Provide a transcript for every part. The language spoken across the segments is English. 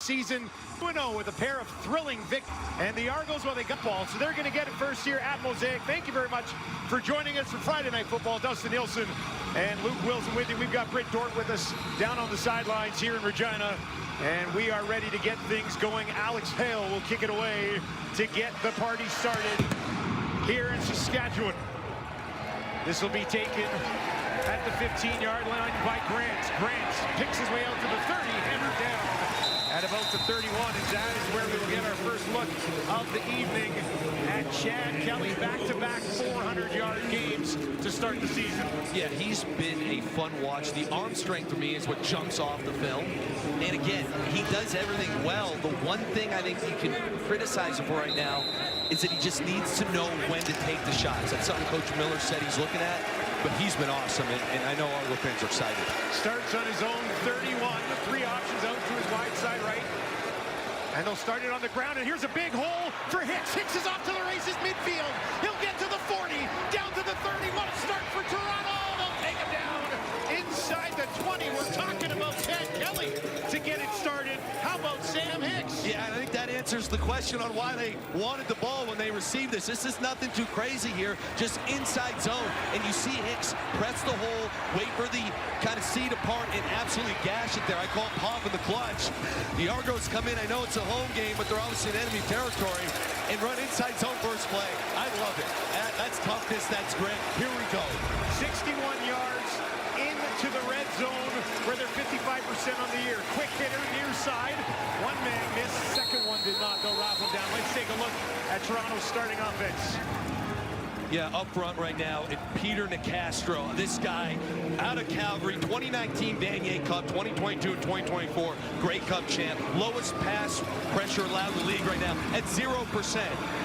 season 2-0 with a pair of thrilling victories. And the Argos, well, they got ball, so they're going to get it first here at Mosaic. Thank you very much for joining us for Friday Night Football. Dustin Nielsen and Luke Wilson with you. We've got Britt Dort with us down on the sidelines here in Regina. And we are ready to get things going. Alex Hale will kick it away to get the party started here in Saskatchewan. This will be taken at the 15-yard line by Grant. Grant picks his way out to the 30, hammered down at about the 31, and that is where we will get our first look of the evening at Chad Kelly. Back-to-back 400-yard games to start the season. Yeah, he's been a fun watch. The arm strength for me is what jumps off the film. And again, he does everything well. The one thing I think you can criticize him for right now is that he just needs to know when to take the shots. That's something Coach Miller said he's looking at, but he's been awesome, and I know Argo fans are excited. Starts on his own 31, three options out to his wide side right. And they'll start it on the ground, and here's a big hole for Hicks. Hicks is off to the races midfield. He'll get to the 40, down to the 30. What a start for Toronto. They'll take him down inside the 20. We're talking about Chad Kelly to get it started. How about Sam Hicks? Yeah, and I think that answers the question on why they wanted the ball when they received this. This is nothing too crazy here, just inside zone. And you see Hicks press the hole, wait for the kind of seat apart, and absolutely gash it there. I call it pop in the clutch. The Argos come in. I know it's a home game, but they're obviously in enemy territory, and run inside zone first play. I love it. That's toughness. That's grit. Here we go. 61 yards into the red zone, where they're 55% on the year. Quick hitter near side. One man missed. Second one did not. They'll wrap him down. Let's take a look at Toronto's starting offense. Yeah, up front right now, it's Peter Nicastro. This guy out of Calgary, 2019 Vanier Cup, 2022 and 2024 Grey Cup champ. Lowest pass pressure allowed in the league right now at 0%.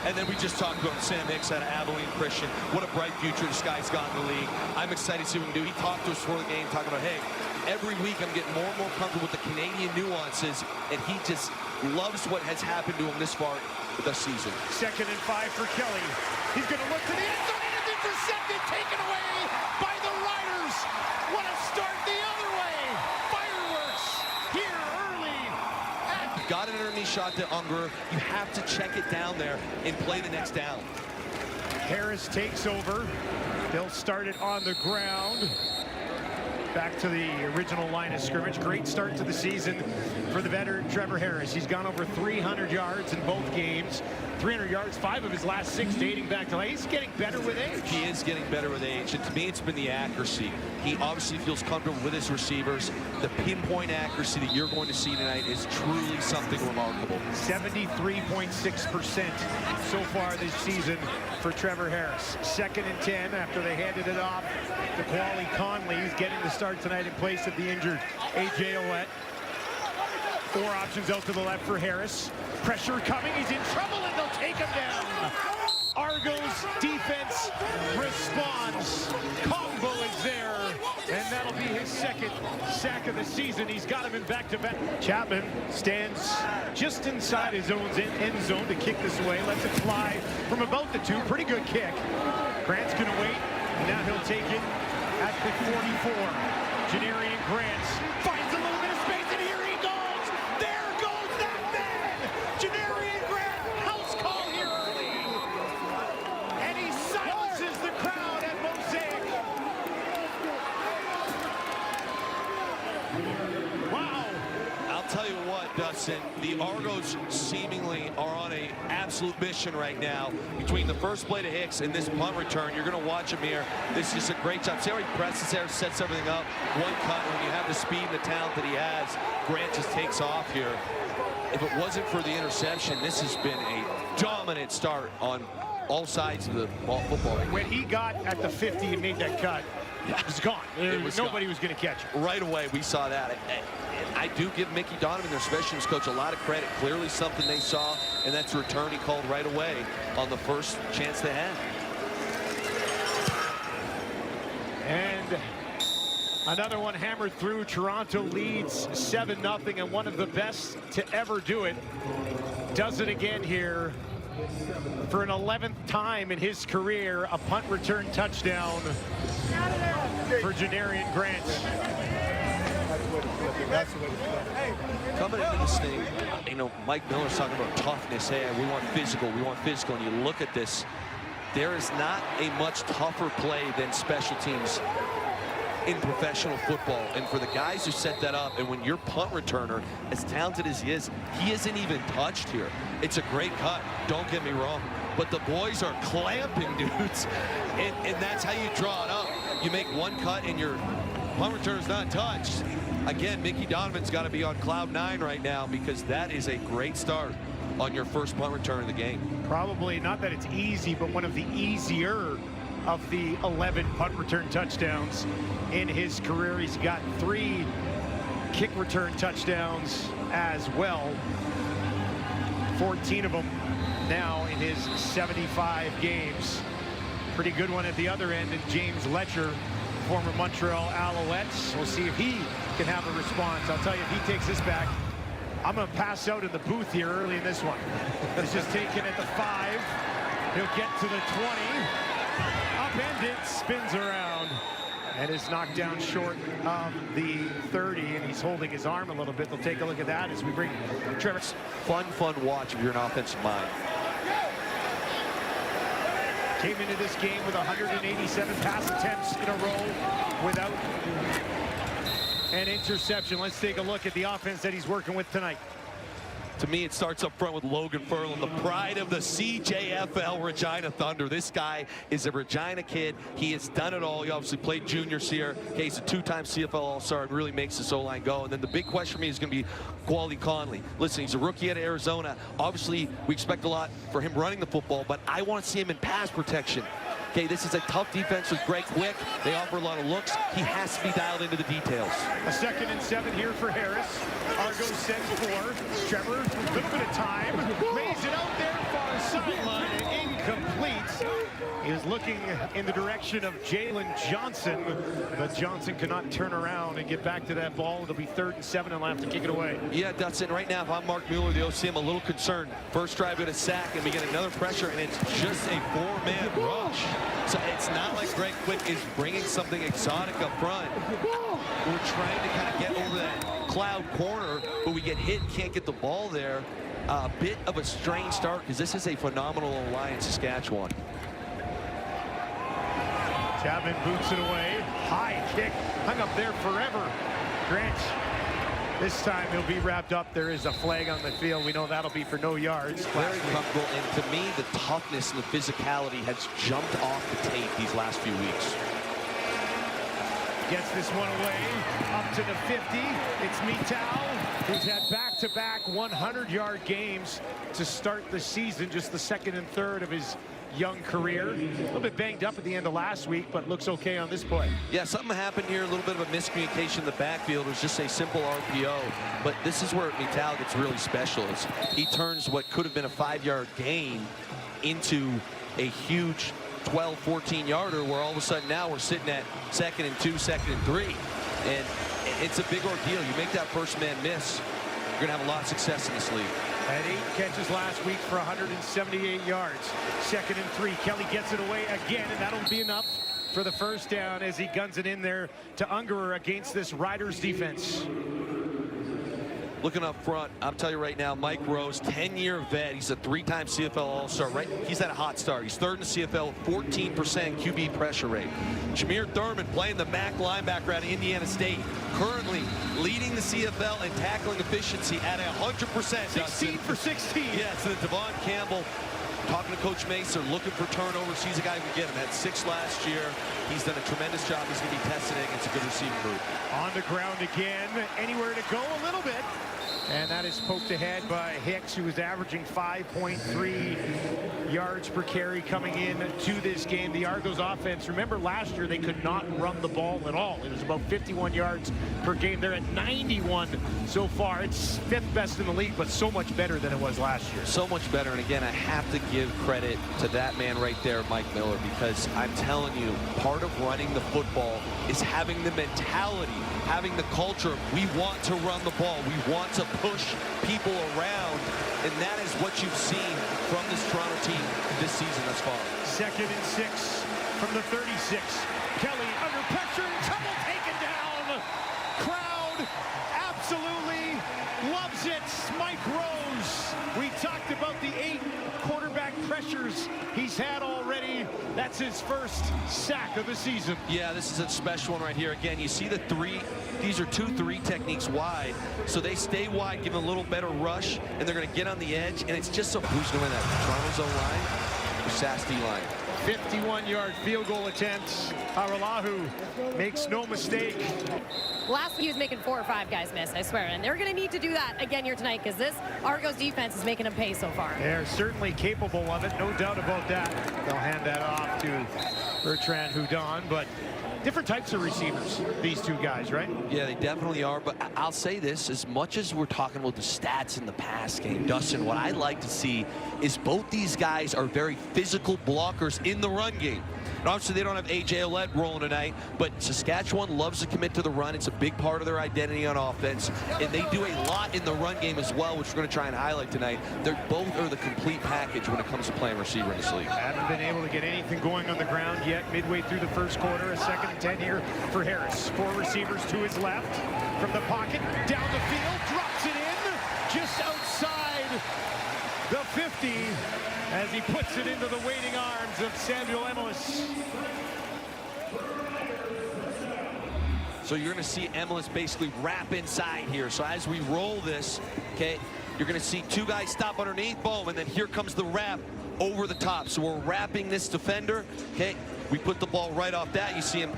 And then we just talked about Sam Hicks out of Abilene Christian. What a bright future this guy's got in the league. I'm excited to see what he can do. He talked to us before the game, talking about, hey, every week I'm getting more and more comfortable with the Canadian nuances, and he just loves what has happened to him this far this season. 2nd and 5 for Kelly. He's going to look to the end zone, and it's intercepted, taken away by the Riders. What a start the other way. Fireworks here early. Got an underneath shot to Unger. You have to check it down there and play the next down. Harris takes over. They'll start it on the ground. Back to the original line of scrimmage. Great start to the season for the veteran Trevor Harris. He's gone over 300 yards in both games. 300 yards, 5 of his last 6 dating back to. He's getting better with age. He is getting better with age, and to me it's been the accuracy. He obviously feels comfortable with his receivers. The pinpoint accuracy that you're going to see tonight is truly something remarkable. 73.6% so far this season for Trevor Harris. 2nd and 10 after they handed it off to Quali Conley. He's getting the start tonight in place of the injured A.J. Ouellette. 4 options out to the left for Harris. Pressure coming. He's in trouble, and they'll take him down. Argos defense responds. Combo is there, and that'll be his 2nd sack of the season. He's got him in back-to-back. Chapman stands just inside his own end zone to kick this away. Lets it fly from about the 2. Pretty good kick. Grant's going to wait, and now he'll take it at the 44. Janarian Grant finds a little bit of space, and here he goes. There goes that man. Janarian Grant, house call here early. And he silences the crowd at Mosaic. Wow. I'll tell you what, Dustin, the Argos seemingly are on an absolute mission right now. Between the first play to Hicks and this punt return, you're going to watch him here. This is a great job. See how he presses there, sets everything up. One cut, and when you have the speed and the talent that he has, Grant just takes off here. If it wasn't for the interception, this has been a dominant start on all sides of the football. When he got at the 50 and made that cut, it was gone. Nobody was going to catch it. Right away, we saw that. I do give Mickey Donovan, their special teams coach, a lot of credit. Clearly something they saw, and that's a return he called right away on the first chance they had. And another one hammered through. Toronto leads 7-0, and one of the best to ever do it does it again here for an 11th time in his career. A punt return touchdown for Janarian Grant. to flip it. That's the way to flip it. Coming into this thing, you know, Mike Miller's talking about toughness. Hey, we want physical. We want physical. And you look at this, there is not a much tougher play than special teams in professional football. And for the guys who set that up, and when your punt returner, as talented as he isn't even touched here. It's a great cut, don't get me wrong, but the boys are clamping dudes, and that's how you draw it up. You make one cut and your punt returner's not touched. Again, Mickey Donovan's got to be on cloud 9 right now, because that is a great start on your first punt return of the game. Probably not that it's easy, but one of the easier of the 11 punt return touchdowns in his career. He's got 3 kick return touchdowns as well. 14 of them now in his 75 games. Pretty good one at the other end, and James Letcher, former Montreal Alouettes. We'll see if he can have a response. I'll tell you, if he takes this back, I'm going to pass out in the booth here early in this one. He's just taken at the 5. He'll get to the 20. Upend it, spins around, and is knocked down short of the 30, and he's holding his arm a little bit. They'll take a look at that as we bring Trevor. Fun watch if you're an offensive mind. Came into this game with 187 pass attempts in a row without an interception. Let's take a look at the offense that he's working with tonight. To me, it starts up front with Logan Furlan, the pride of the CJFL Regina Thunder. This guy is a Regina kid. He has done it all. He obviously played juniors here. Okay, he's a 2-time CFL All-Star and really makes this O-line go. And then the big question for me is going to be Quality Conley. Listen, he's a rookie out of Arizona. Obviously, we expect a lot for him running the football, but I want to see him in pass protection. Okay, this is a tough defense with Greg Quick. They offer a lot of looks. He has to be dialed into the details. A 2nd and 7 here for Harris. Argo sends for Trevor. A little bit of time. Lays it out there, far sideline, incomplete. He is looking in the direction of Jalen Johnson, but Johnson cannot turn around and get back to that ball. It'll be 3rd and 7, and he'll have to kick it away. Yeah, Dutson, right now, if I'm Mark Mueller, the OC, I'm a little concerned. First drive, get a sack, and we get another pressure, and it's just a 4-man rush. So it's not like Greg Quick is bringing something exotic up front. We're trying to kind of get over that cloud corner, but we get hit, can't get the ball there. A bit of a strange start, because this is a phenomenal line in Saskatchewan. Chapman boots it away. High kick, hung up there forever. Grant, this time he'll be wrapped up. There is a flag on the field. We know that'll be for no yards. Very comfortable, and to me, the toughness and the physicality has jumped off the tape these last few weeks. Gets this one away, up to the 50. It's Mitau, who's had back-to-back 100-yard games to start the season, just the 2nd and 3rd of his young career. A little bit banged up at the end of last week, but looks okay on this play. Yeah, something happened here, a little bit of a miscommunication in the backfield. It was just a simple RPO, but this is where Mitau gets really special. He turns what could have been a 5-yard gain into a huge 12, 14-yarder, where all of a sudden now we're sitting at 2nd and 2, 2nd and 3. And it's a big ordeal. You make that first man miss, you're going to have a lot of success in this league. Had 8 catches last week for 178 yards. 2nd and 3. Kelly gets it away again, and that'll be enough for the first down as he guns it in there to Ungerer against this Riders defense. Looking up front, I'll tell you right now, Mike Rose, 10-year vet. He's a 3-time CFL All-Star, right? He's had a hot start. He's 3rd in the CFL, 14% QB pressure rate. Jameer Thurman playing the MAC linebacker out of Indiana State, currently leading the CFL in tackling efficiency at 100%. 16 for 16. Yeah, so Devon Campbell, talking to Coach Mace, they're looking for turnovers. He's a guy who can get him. Had 6 last year. He's done a tremendous job. He's going to be tested against a good receiving group. On the ground again. Anywhere to go a little bit. And that is poked ahead by Hicks, who is averaging 5.3 yards per carry coming in to this game. The Argos offense, remember last year they could not run the ball at all. It was about 51 yards per game. They're at 91 so far. It's 5th best in the league, but so much better than it was last year. So much better. And again, I have to give credit to that man right there, Mike Miller, because I'm telling you, part of running the football is having the mentality, having the culture. We want to run the ball. We want to push people around, and that is what you've seen from this Toronto team this season thus far. 2nd and 6 from the 36. Kelly under pressure, and trouble taken down. Crowd We talked about the 8 quarterback pressures he's had already. That's his first sack of the season. Yeah, this is a special one right here. Again, you see the 3. These are 2-3 techniques wide. So they stay wide, give them a little better rush, and they're going to get on the edge. And it's just who's going to win that? Toronto's O-line or Sask D-line? 51-yard field goal attempt. Aralahu makes no mistake. Last week he was making 4 or 5 guys miss, I swear. And they're going to need to do that again here tonight because this Argos defense is making them pay so far. They're certainly capable of it, no doubt about that. They'll hand that off to Bertrand Houdon, but different types of receivers, these two guys, right? Yeah, they definitely are, but I'll say this, as much as we're talking about the stats in the pass game, Dustin, what I like to see is both these guys are very physical blockers in the run game. And obviously, they don't have A.J. Ouellette rolling tonight, but Saskatchewan loves to commit to the run. It's a big part of their identity on offense, and they do a lot in the run game as well, which we're going to try and highlight tonight. They're both are the complete package when it comes to playing receiver in this league. Haven't been able to get anything going on the ground yet. Midway through the first quarter, a 2nd and 10 here for Harris. 4 receivers to his left. From the pocket, down the field, drops it in, just outside the 50, as he puts it into the waiting arms of Samuel Emelis. So you're going to see Emelis basically wrap inside here. So as we roll this, okay, you're going to see 2 guys stop underneath, boom, and then here comes the wrap over the top. So we're wrapping this defender, okay? We put the ball right off that. You see him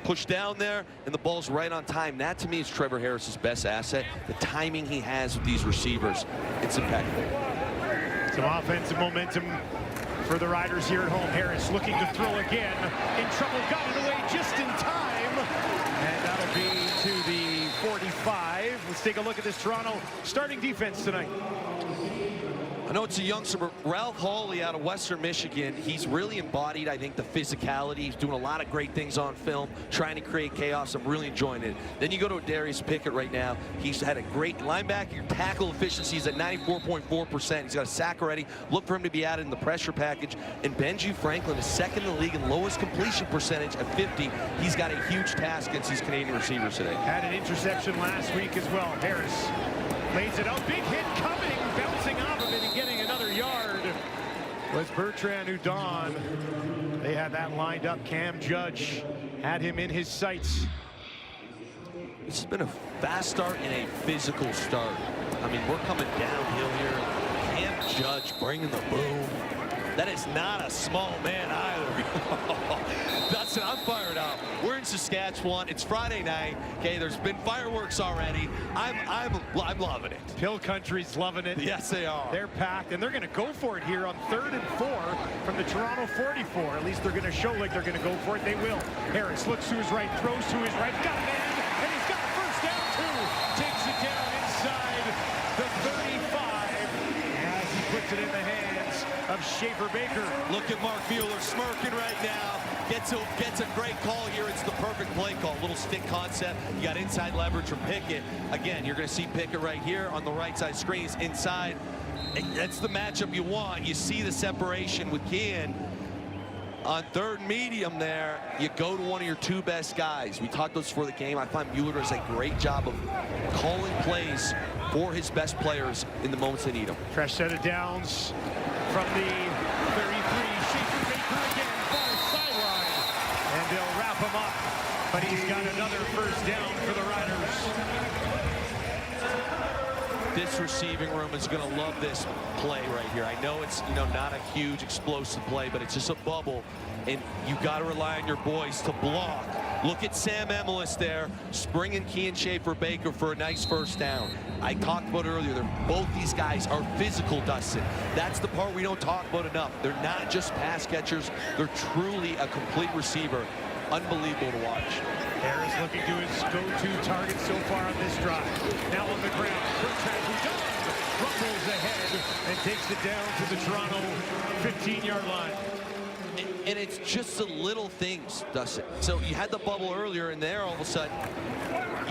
push down there, and the ball's right on time. That, to me, is Trevor Harris's best asset. The timing he has with these receivers, it's impeccable. Some offensive momentum for the Riders here at home. Harris looking to throw again. In trouble, got it away just in time. And that'll be to the 45. Let's take a look at this Toronto starting defense tonight. I know it's a youngster, but Ralph Hawley out of Western Michigan, he's really embodied, I think, the physicality. He's doing a lot of great things on film, trying to create chaos. I'm really enjoying it. Then you go to Darius Pickett right now. He's had a great linebacker tackle efficiency. He's at 94.4%. He's got a sack already. Look for him to be added in the pressure package. And Benji Franklin is 2nd in the league in lowest completion percentage at 50. He's got a huge task against these Canadian receivers today. Had an interception last week as well. Harris lays it out. Big hit coming, bouncing off of it and getting another yard. Was Bertrand Houdon. They had that lined up. Cam Judge had him in his sights. This has been a fast start and a physical start. I mean, we're coming downhill here. Cam Judge bringing the boom. That is not a small man either. Dustin, I'm fired up. We're in Saskatchewan. It's Friday night. Okay, there's been fireworks already. I'm loving it. Hill Country's loving it. Yes, they are. They're packed, and they're going to go for it here on 3rd and 4 from the Toronto 44. At least they're going to show like they're going to go for it. They will. Harris looks to his right, throws to his right, got a man, and he's got a first down too. Takes it down inside the 35 as he puts it in the hands of Schaefer Baker. Look at Mark Mueller smirking right now. Gets a great call here. It's the perfect play call. Little stick concept. You got inside leverage from Pickett. Again, you're going to see Pickett right here on the right side screens inside. That's the matchup you want. You see the separation with Kean. On 3rd and medium there, you go to one of your 2 best guys. We talked about this before the game. I find Mueller does a great job of calling plays for his best players in the moments they need them. Fresh set of downs from the 33. Schaefer Baker again, far sideline. And they'll wrap him up. But he's got another first down for the Riders. This receiving room is going to love this play right here. I know it's, not a huge explosive play, but it's just a bubble, and you got to rely on your boys to block. Look at Sam Emelis there, springing Kean Schaefer Baker for a nice first down. I talked about earlier, both these guys are physical, Dustin. That's the part we don't talk about enough. They're not just pass catchers. They're truly a complete receiver. Unbelievable to watch. Harris looking to his go-to target so far on this drive. Now on the ground, Bertrand Houdon rumbles ahead and takes it down to the Toronto 15-yard line. And it's just the little things, Dustin. So you had the bubble earlier, and there all of a sudden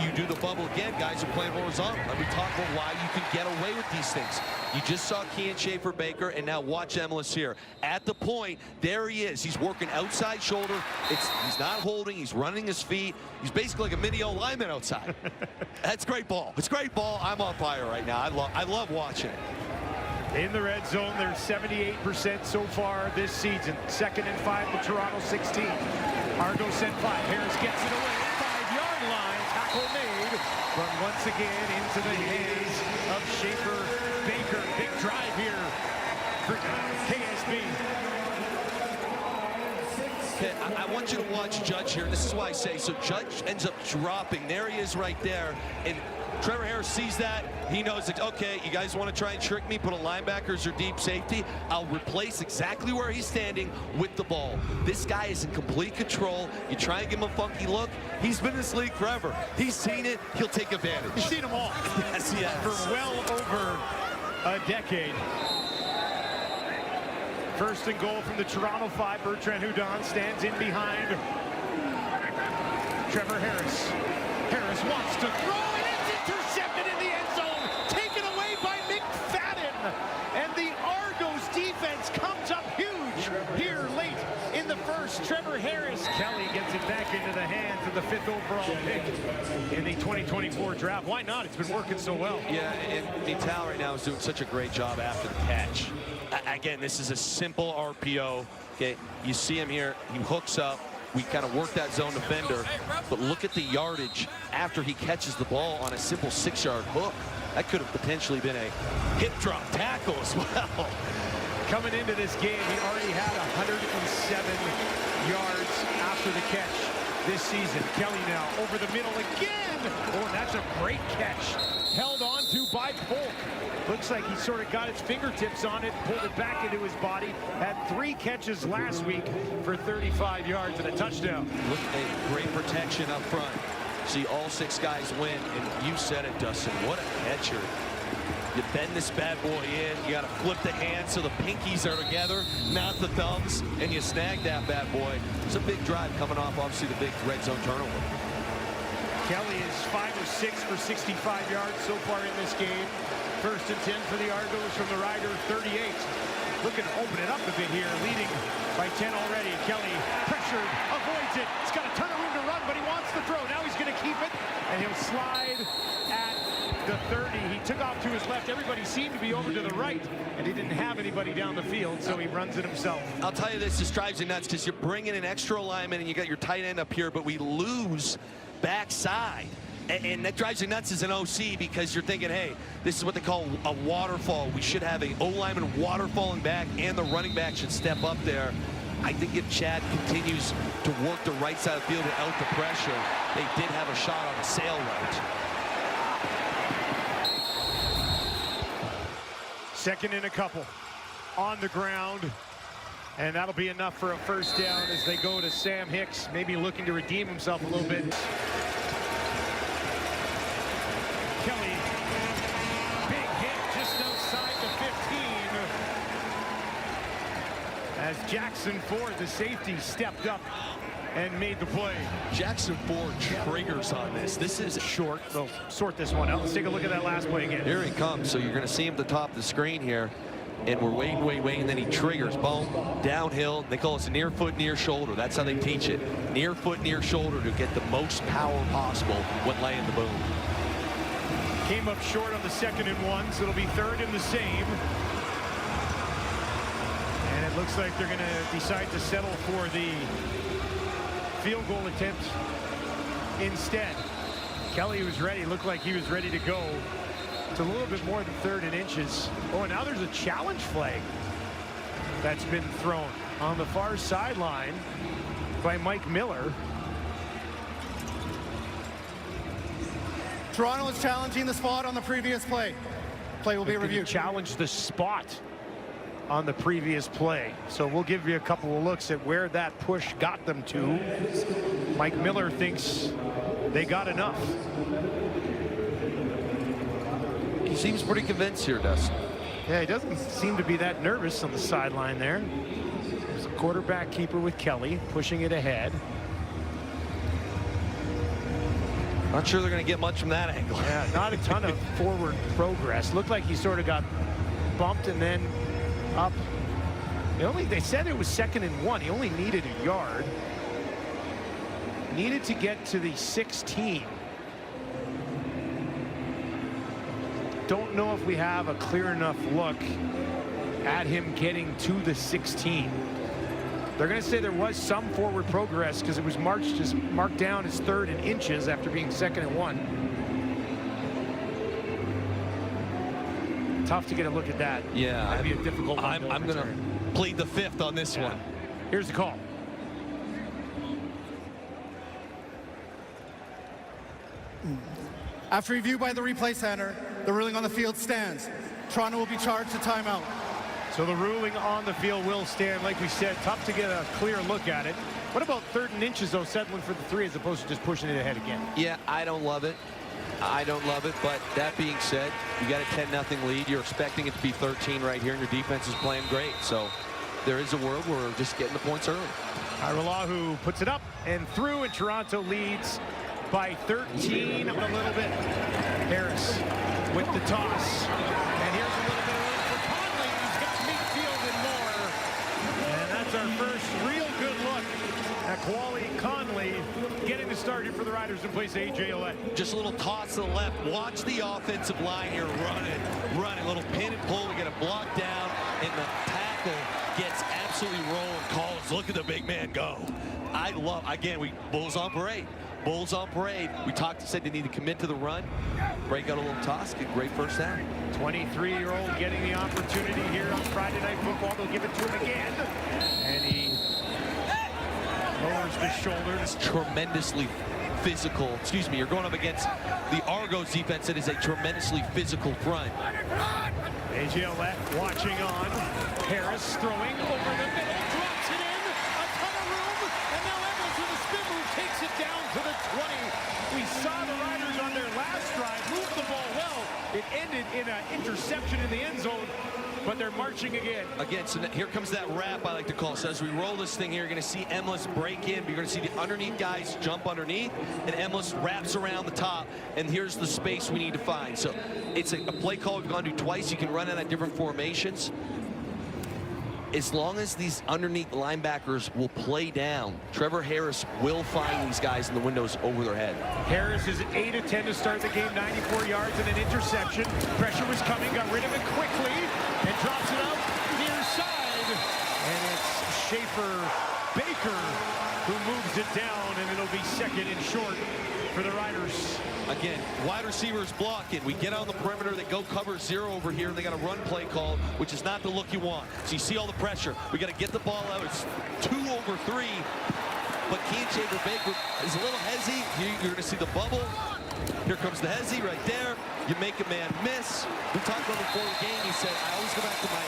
you do the bubble again. Guys are playing horizontal. And we talk about why you can get away with these things. You just saw Kean Schaefer Baker, and now watch Emelis here. At the point, there he is. He's working outside shoulder. He's not holding. He's running his feet. He's basically like a mini O lineman outside. That's great ball. It's great ball. I'm on fire right now. I love watching it. In the red zone, they're 78% so far this season. 2nd and 5 to Toronto 16. Argo sent 5. Harris gets it away. 5-yard line. Tackle made. But once again into the hands of Schaefer Baker. Big drive here for KSB. Okay, I want you to watch Judge here. This is why I say, so Judge ends up dropping. There he is right there. And Trevor Harris sees that. He knows that, okay, you guys want to try and trick me, put a linebackers or deep safety. I'll replace exactly where he's standing with the ball. This guy is in complete control. You try and give him a funky look. He's been in this league forever. He's seen it. He'll take advantage. He's seen them all. Yes, yes. For well over a decade. 1st and goal from the Toronto 5. Bertrand Houdon stands in behind Trevor Harris. Harris wants to throw, and it's intercepted in the end zone. Taken away by McFadden. And the Argos defense comes up huge here late in the 1st. Trevor Harris. Kelly gets it back into the hands of the 5th overall pick in the 2024 draft. Why not? It's been working so well. Yeah, and Vital right now is doing such a great job after the catch. Again, this is a simple RPO. Okay, you see him here. He hooks up. We kind of work that zone defender, but look at the yardage after he catches the ball on a simple 6-yard hook. That could have potentially been a hip drop tackle as well. Coming into this game, he already had 107 yards after the catch this season. Kelly now over the middle again. Oh, and that's a great catch. Held on to by Polk. Looks like he sort of got his fingertips on it, pulled it back into his body. Had 3 catches last week for 35 yards and a touchdown. Look at great protection up front. See all 6 guys win, and you said it, Dustin. What a catcher. You bend this bad boy in, you got to flip the hands so the pinkies are together, not the thumbs, and you snag that bad boy. It's a big drive coming off, obviously, the big red zone turnover. Kelly is 5 of 6 for 65 yards so far in this game. 1st and 10 for the Argos from the Rider 38. Looking to open it up a bit here, leading by 10 already. Kelly pressured, avoids it. He's got a ton of room to run, but he wants to throw. Now he's going to keep it, and he'll slide at the 30. He took off to his left. Everybody seemed to be over to the right, and he didn't have anybody down the field, so he runs it himself. I'll tell you this, this drives you nuts because you're bringing an extra alignment, and you got your tight end up here, but we lose backside. And that drives you nuts as an OC because you're thinking, hey, this is what they call a waterfall. We should have a O-lineman waterfalling back, and the running back should step up there. I think if Chad continues to work the right side of the field without the pressure, they did have a shot on the sail route. 2nd and a couple on the ground. And that'll be enough for a 1st down as they go to Sam Hicks, maybe looking to redeem himself a little bit. Kelly, big hit just outside the 15. As Jackson Ford, the safety, stepped up and made the play. Jackson Ford triggers on this. This is Short. They'll sort this one out. Let's take a look at that last play again. Here he comes. So you're going to see him at the top of the screen here. And we're waiting, and then he triggers. Boom, downhill. They call it a near foot, near shoulder. That's how they teach it. Near foot, near shoulder to get the most power possible when laying the boom. Came up short on the 2nd and 1, so it'll be 3rd and the same. And it looks like they're going to decide to settle for the field goal attempt instead. Kelly was ready. Looked like he was ready to go. It's a little bit more than 3rd and inches. Oh, and now there's a challenge flag that's been thrown on the far sideline by Mike Miller. Toronto is challenging the spot on the previous play. Play will be reviewed. Challenge the spot on the previous play. So we'll give you a couple of looks at where that push got them to. Mike Miller thinks they got enough. He seems pretty convinced here, Dustin. Yeah, he doesn't seem to be that nervous on the sideline there. There's a quarterback keeper with Kelly pushing it ahead. Not sure they're going to get much from that angle. Yeah, not a ton of forward progress. Looked like he sort of got bumped and then up. They said it was 2nd and 1. He only needed a yard. Needed to get to the 16. don't know if we have a clear enough look at him getting to the 16. They're going to say there was some forward progress because it was marked down as 3rd in inches after being 2nd and 1. Tough to get a look at that. Yeah, Might be a difficult one. I'm going to plead the 5th on this one. Here's the call. After review by the replay center, the ruling on the field stands. Toronto will be charged a timeout. So the ruling on the field will stand. Like we said, tough to get a clear look at it. What about 3rd and inches, though, settling for the 3 as opposed to just pushing it ahead again? Yeah, I don't love it. I don't love it, but that being said, you got a 10-0 lead. You're expecting it to be 13 right here, and your defense is playing great. So there is a world where we're just getting the points early. Irolahu puts it up and through, and Toronto leads by 13 a little bit. Harris with the toss. And here's a little bit of room for Conley. He's got midfield and more. And that's our first real good look at Quali Conley getting the start here for the Riders in place of A.J. Ouellette. Just a little toss to the left. Watch the offensive line here running. A little pin and pull. We get a block down, and the tackle gets absolutely rolling. Collins, look at the big man go. I love, again, Bulls on parade. Bulls on parade. We said they need to commit to the run. Break out a little toss, get great first down. 23-year-old getting the opportunity here on Friday Night Football. They'll give it to him again. And he lowers the shoulder. It's tremendously physical. Excuse me, you're going up against the Argonauts defense that is a tremendously physical front. A.J. Ouellette watching on. Harris throwing over the middle. Drops it in. A ton of room. And now Evans with a spin move takes it down to the 20. We saw the Riders on their last drive move the ball well. It ended in an interception in the end zone, but they're marching again. Again, so here comes that wrap I like to call. So as we roll this thing here, you're going to see Emlis break in. But you're going to see the underneath guys jump underneath, and Emlis wraps around the top. And here's the space we need to find. So it's a play call we've gone to twice. You can run it at different formations. As long as these underneath linebackers will play down, Trevor Harris will find these guys in the windows over their head. Harris is 8 of 10 to start the game, 94 yards and an interception. Pressure was coming, got rid of it quickly, and drops it out near side. And it's Schaefer Baker who moves it down, and it'll be 2nd and short for the Riders. Again, wide receivers blocking. We get on the perimeter. They go cover 0 over here. They got a run play called, which is not the look you want. So you see all the pressure. We got to get the ball out. It's 2 over 3. But Schaefer Baker is a little hezzy. You're going to see the bubble. Here comes the hezzy right there. You make a man miss. We talked about before the game. He said, I always go back to my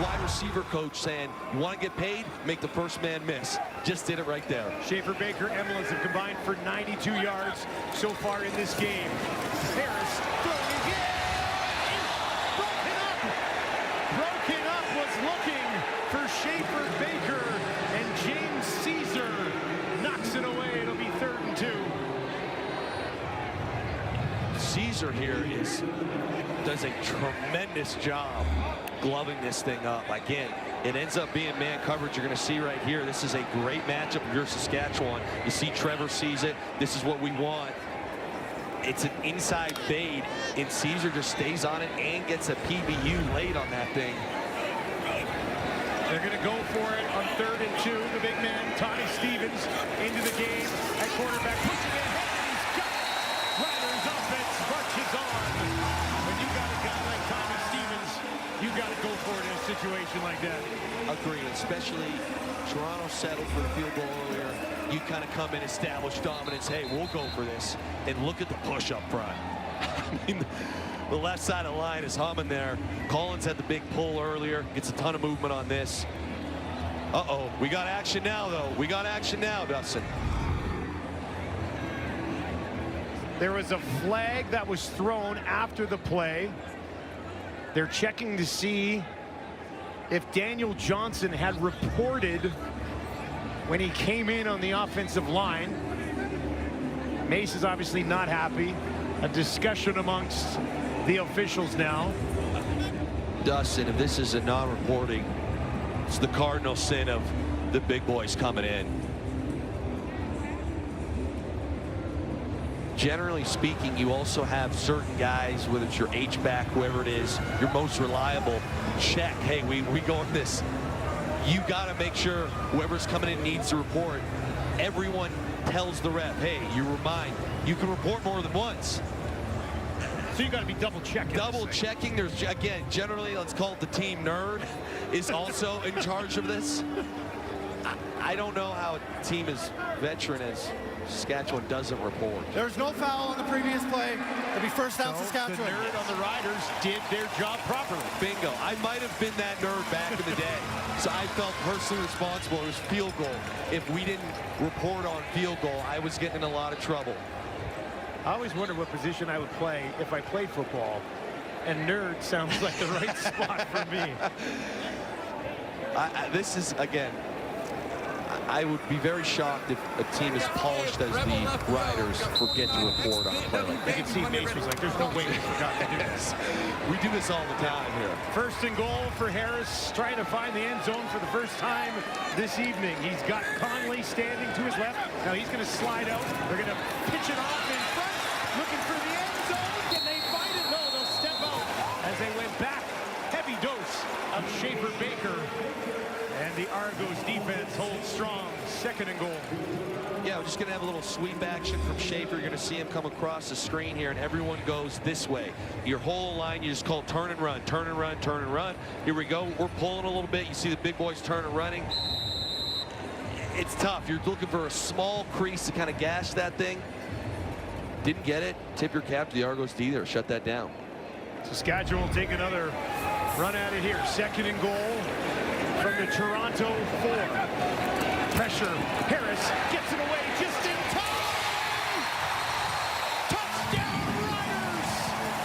wide receiver coach saying, you want to get paid, make the first man miss. Just did it right there. Schaefer Baker, Emlis have combined for 92 yards so far in this game. Harris throwing again. Broken up was looking for Schaefer Baker, and James Caesar knocks it away. It'll be 3rd and 2. Caesar here does a tremendous job gloving this thing up. Again, it ends up being man coverage. You're going to see right here. This is a great matchup if you're Saskatchewan. You see Trevor sees it. This is what we want. It's an inside fade, and Caesar just stays on it and gets a PBU late on that thing. They're going to go for it on 3rd and 2. The big man, Tommy Stevens, into the game at quarterback, pushing it ahead, and he's got it. Riders offense marches on. When you got a guy like Tommy Stevens, you got to go for it in a situation like that. Agreed, especially Toronto settled for the field goal earlier. You kind of come in, establish dominance. Hey, we'll go for this. And look at the push up front. I mean, the left side of the line is humming there. Collins had the big pull earlier. Gets a ton of movement on this. Uh-oh, we got action now, though. We got action now, Dustin. There was a flag that was thrown after the play. They're checking to see if Daniel Johnson had reported when he came in on the offensive line. Mace is obviously not happy. A discussion amongst the officials now. Dustin, if this is a non-reporting, it's the cardinal sin of the big boys coming in. generally speaking, you also have certain guys, whether it's your H-back, whoever it is, your most reliable, check, hey, we going this. You got to make sure whoever's coming in needs to report. Everyone tells the ref, hey, you remind, you can report more than once. So you got to be double checking. Double checking. There's, again, generally, let's call it the team nerd is also in charge of this. I don't know how a team as veteran as Saskatchewan doesn't report. There's no foul on the previous play. It'll be first down, Saskatchewan. The nerd on the Riders did their job properly. Bingo. I might have been that nerd back in the day. So I felt personally responsible. It was field goal. If we didn't report on field goal, I was getting in a lot of trouble. I always wondered what position I would play if I played football, and nerd sounds like the right spot for me. This is, again, I would be very shocked if a team as polished as the Riders forget to report on a play like I could see Mace was like, there's no way we forgot to do this. We do this all the time here. First and goal for Harris, trying to find the end zone for the first time this evening. He's got Conley standing to his left. Now he's going to slide out. They're going to pitch it off in front, looking for the end zone. Can they find it? No, they'll step out as they went back. Heavy dose of Schaefer Baker. And the Argos defense holds strong. Second and goal. Yeah, we're just going to have a little sweep action from Schaefer. You're going to see him come across the screen here, and everyone goes this way. Your whole line, you just call turn and run, turn and run, turn and run. Here we go. We're pulling a little bit. You see the big boys turn and running. It's tough. You're looking for a small crease to kind of gash that thing. Didn't get it. Tip your cap to the Argos D there. Shut that down. Saskatchewan will take another run at it here. Second and goal from the Toronto 4. Pressure. Harris gets it away just in time. Touchdown Riders!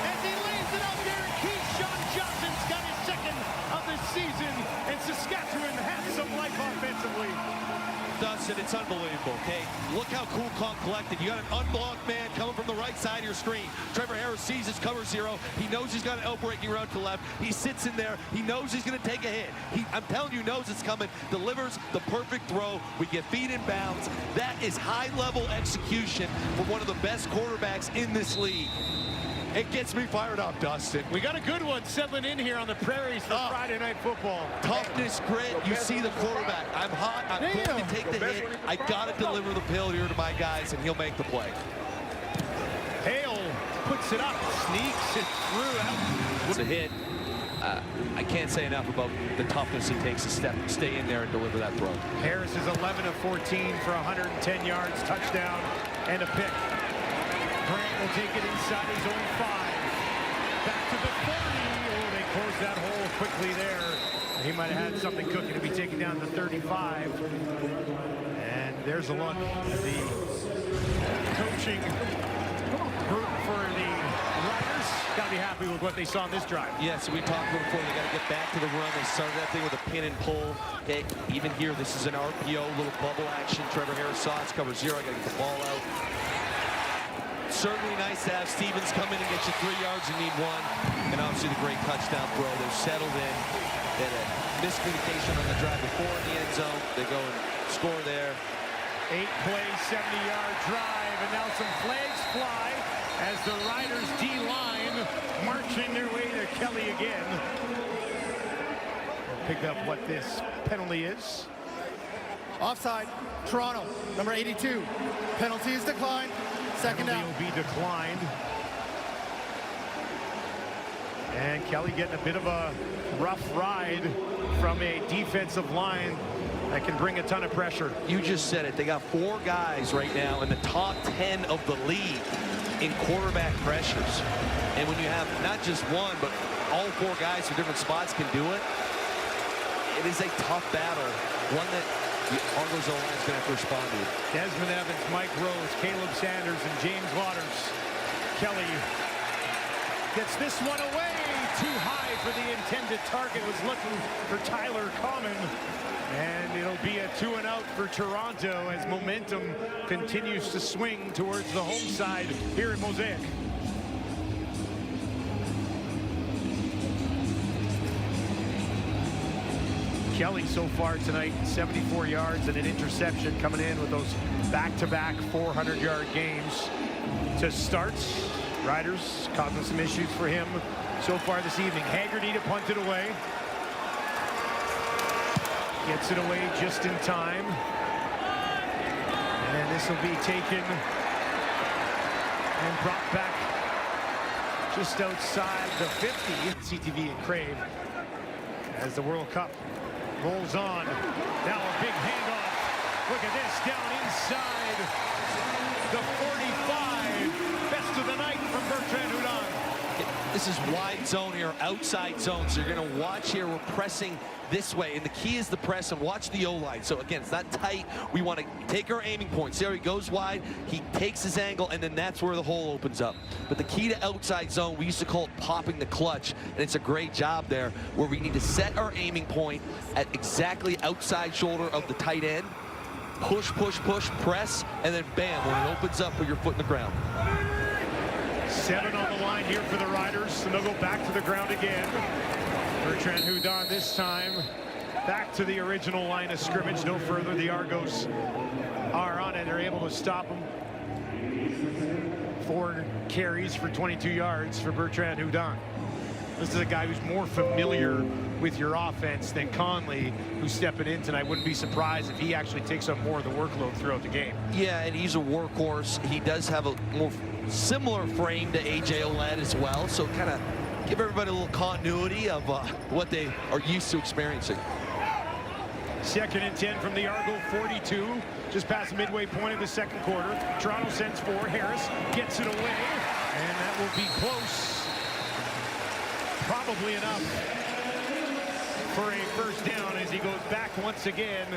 As he lays it out there, Keyshawn Johnson's got his second of the season, and Saskatchewan has some life offensively. Dustin, it's unbelievable, okay? Look how cool, calm, collected. You got an unblocked man coming from the right side of your screen. Trevor Harris sees his cover zero. He knows he's got an out-breaking route to the left. He sits in there. He knows he's going to take a hit. I'm telling you, knows it's coming. Delivers the perfect throw. We get feet in bounds. That is high-level execution for one of the best quarterbacks in this league. It gets me fired up, Dustin. We got a good one settling in here on the prairies for Friday Night Football. Toughness, grit, you see the quarterback. I'm hot, I'm going to take the hit. I got to deliver the pill here to my guys, and he'll make the play. Hale puts it up, sneaks it through out. It's a hit. I can't say enough about the toughness it takes to stay in there and deliver that throw. Harris is 11 of 14 for 110 yards, touchdown, and a pick. Grant will take it inside his own 5. Back to the 30. Oh, they closed that hole quickly there. He might have had something cooking to be taken down to 35. And there's a look at the coaching group for the Riders. Got to be happy with what they saw in this drive. Yeah, so we talked about before, they got to get back to the run. They started that thing with a pin and pull. Okay, even here, this is an RPO, little bubble action. Trevor Harris saw it's cover 0. I got to get the ball out. Certainly nice to have Stevens come in and get you 3 yards. You need 1. And obviously the great touchdown throw. They're settled in. They had a miscommunication on the drive before in the end zone. They go and score there. 8-play, 70-yard drive. And now some flags fly as the Riders D-line marching their way to Kelly again. Pick up what this penalty is. Offside, Toronto, number 82. Penalty is declined. Second down. Will be declined. And Kelly getting a bit of a rough ride from a defensive line that can bring a ton of pressure. You just said it. They got 4 guys right now in the top 10 of the league in quarterback pressures. And when you have not just one, but all 4 guys from different spots can do it, it is a tough battle. One that the Argos O-line is going to have to respond to. Desmond Evans, Mike Rose, Caleb Sanders, and James Waters. Kelly gets this one away. Too high for the intended target. Was looking for Tyler Common. And it'll be a 2-and-out for Toronto as momentum continues to swing towards the home side here at Mosaic. Kelly so far tonight, 74 yards and an interception, coming in with those back-to-back 400-yard games. to start. Riders causing some issues for him so far this evening. Haggerty to punt it away. Gets it away just in time. And this will be taken and brought back just outside the 50. CTV and Crave as the World Cup rolls on. Now a big handoff. Look at this, down inside the 45. Best of the night from Bertrand Hudon. This is wide zone here, outside zone. So you're going to watch here. We're pressing this way, and the key is the press, and watch the O-line. So again, it's not tight. We want to take our aiming point. See how he goes wide? He takes his angle, and then that's where the hole opens up. But the key to outside zone, we used to call it popping the clutch, and it's a great job there where we need to set our aiming point at exactly outside shoulder of the tight end. Push, push, push, press, and then bam, when it opens up, put your foot in the ground. 7 on the line here for the Riders, and they'll go back to the ground again. Bertrand Hudon this time back to the original line of scrimmage, no further. The Argos are on it. They're able to stop them. 4 carries for 22 yards for Bertrand Hudon. This is a guy who's more familiar with your offense than Conley, who's stepping in tonight. Wouldn't be surprised if he actually takes up more of the workload throughout the game. Yeah, and he's a workhorse. He does have a more similar frame to AJ Ouellette as well, so kind of give everybody a little continuity of what they are used to experiencing. 2nd and 10 from the Argo 42, just past the midway point of the 2nd quarter. Toronto sends 4. Harris gets it away, and that will be close. Probably enough for a first down as he goes back once again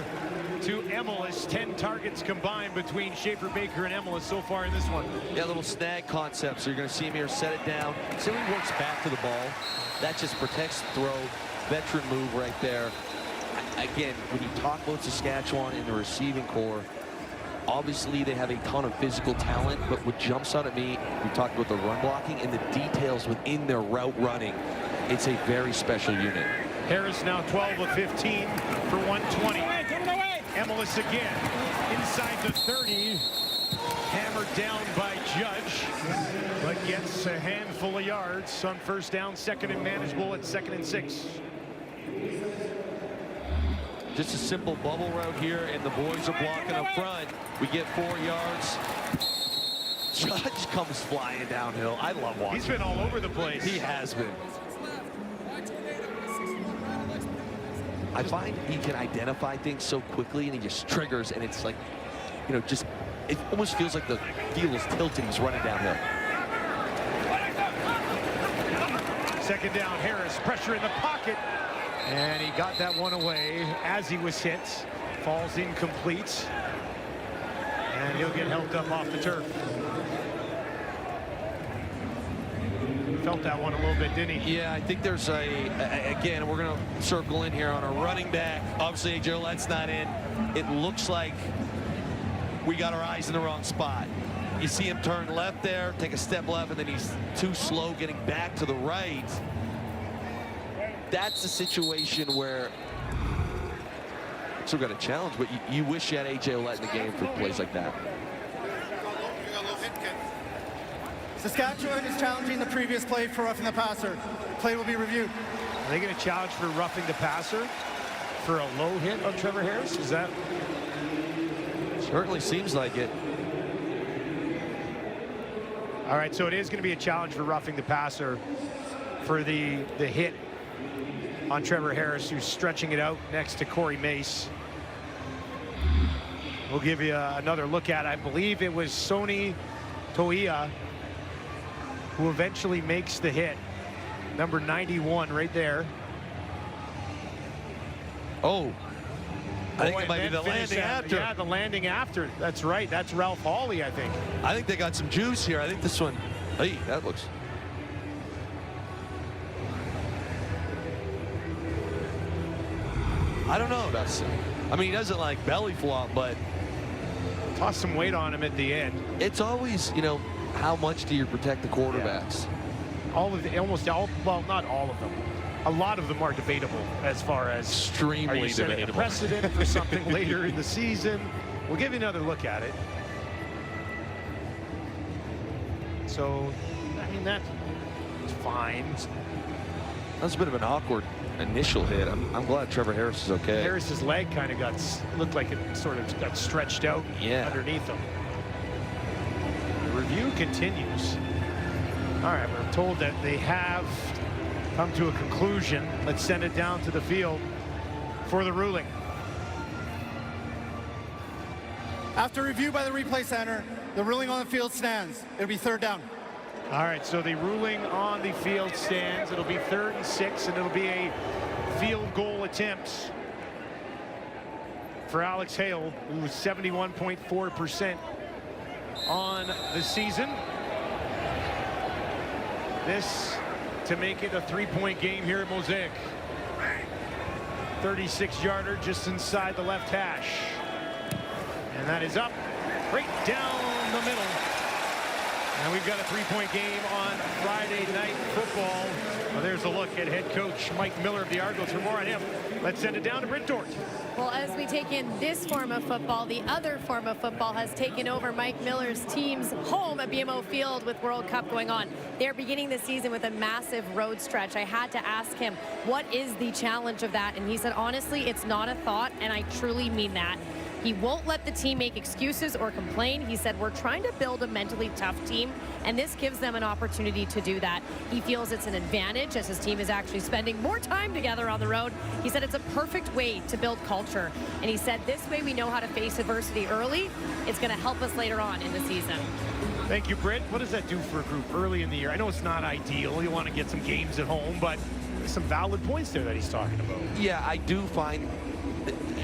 to Emelis. 10 targets combined between Schaefer Baker and Emelis so far in this one. Yeah, little snag concept. So you're going to see him here set it down. See when he works back to the ball. That just protects the throw. Veteran move right there. Again, when you talk about Saskatchewan in the receiving core, obviously they have a ton of physical talent, but what jumps out at me, we talked about the run blocking and the details within their route running. It's a very special unit. Harris now 12 of 15 for 120. Emelis again inside the 30. Hammered down by Judge, but gets a handful of yards on first down. 2nd and manageable at 2nd and 6. Just a simple bubble route here, and the boys are blocking up front. We get 4 yards. Judge comes flying downhill. I love watching. He's been all over the place. He has been. I find he can identify things so quickly, and he just triggers, and it's like, you know, just, it almost feels like the field is tilting. He's running downhill. 2nd down, Harris, pressure in the pocket. And he got that one away as he was hit. Falls incomplete. And he'll get helped up off the turf. Felt that one a little bit, didn't he? Yeah, I think there's again, we're going to circle in here on a running back. Obviously, AJ Ouellette's not in. It looks like we got our eyes in the wrong spot. You see him turn left there, take a step left, and then he's too slow getting back to the right. That's a situation where still got a challenge, but you wish you had AJ Ouellette in the game for plays like that. Saskatchewan is challenging the previous play for roughing the passer. Play will be reviewed. Are they going to challenge for roughing the passer for a low hit on Trevor Harris? Is that? Certainly seems like it. All right, so it is going to be a challenge for roughing the passer for the hit on Trevor Harris, who's stretching it out next to Corey Mace. We'll give you another look at, I believe it was Sony Toia who eventually makes the hit. Number 91 right there. Oh, I think it might be the landing after. Yeah, the landing after. That's right. That's Ralph Hawley, I think. I think they got some juice here. I think this one, hey, that looks. I don't know. I mean, he doesn't like belly flop, but toss some weight on him at the end. It's always, you know, how much do you protect the quarterbacks? Yeah. Almost all, well, not all of them. A lot of them are debatable as far as extremely debatable. A precedent for something later in the season. We'll give you another look at it. So, I mean, that's fine. That's a bit of an awkward initial hit. I'm glad Trevor Harris is okay. Harris's leg kind of looked like it sort of got stretched out underneath him. The review continues. All right, we're told that they have come to a conclusion. Let's send it down to the field for the ruling. After review by the replay center, the ruling on the field stands. It'll be 3rd down. All right, so the ruling on the field stands. It'll be 3rd and 6, and it'll be a field goal attempt for Alex Hale, who's 71.4% on the season. This to make it a 3-point game here at Mosaic. 36-yarder just inside the left hash. And that is up, right down the middle. And we've got a 3-point game on Friday Night Football. Well, there's a look at head coach Mike Miller of the Argonauts. For more on him, let's send it down to Brent Dort. Well, as we take in this form of football, the other form of football has taken over Mike Miller's team's home at BMO Field with World Cup going on. They're beginning the season with a massive road stretch. I had to ask him, what is the challenge of that? And he said, honestly, it's not a thought, and I truly mean that. He won't let the team make excuses or complain. He said, we're trying to build a mentally tough team, and this gives them an opportunity to do that. He feels it's an advantage as his team is actually spending more time together on the road. He said it's a perfect way to build culture. And he said, this way we know how to face adversity early. It's going to help us later on in the season. Thank you, Britt. What does that do for a group early in the year? I know it's not ideal. You want to get some games at home, but there's some valid points there that he's talking about. Yeah, I do find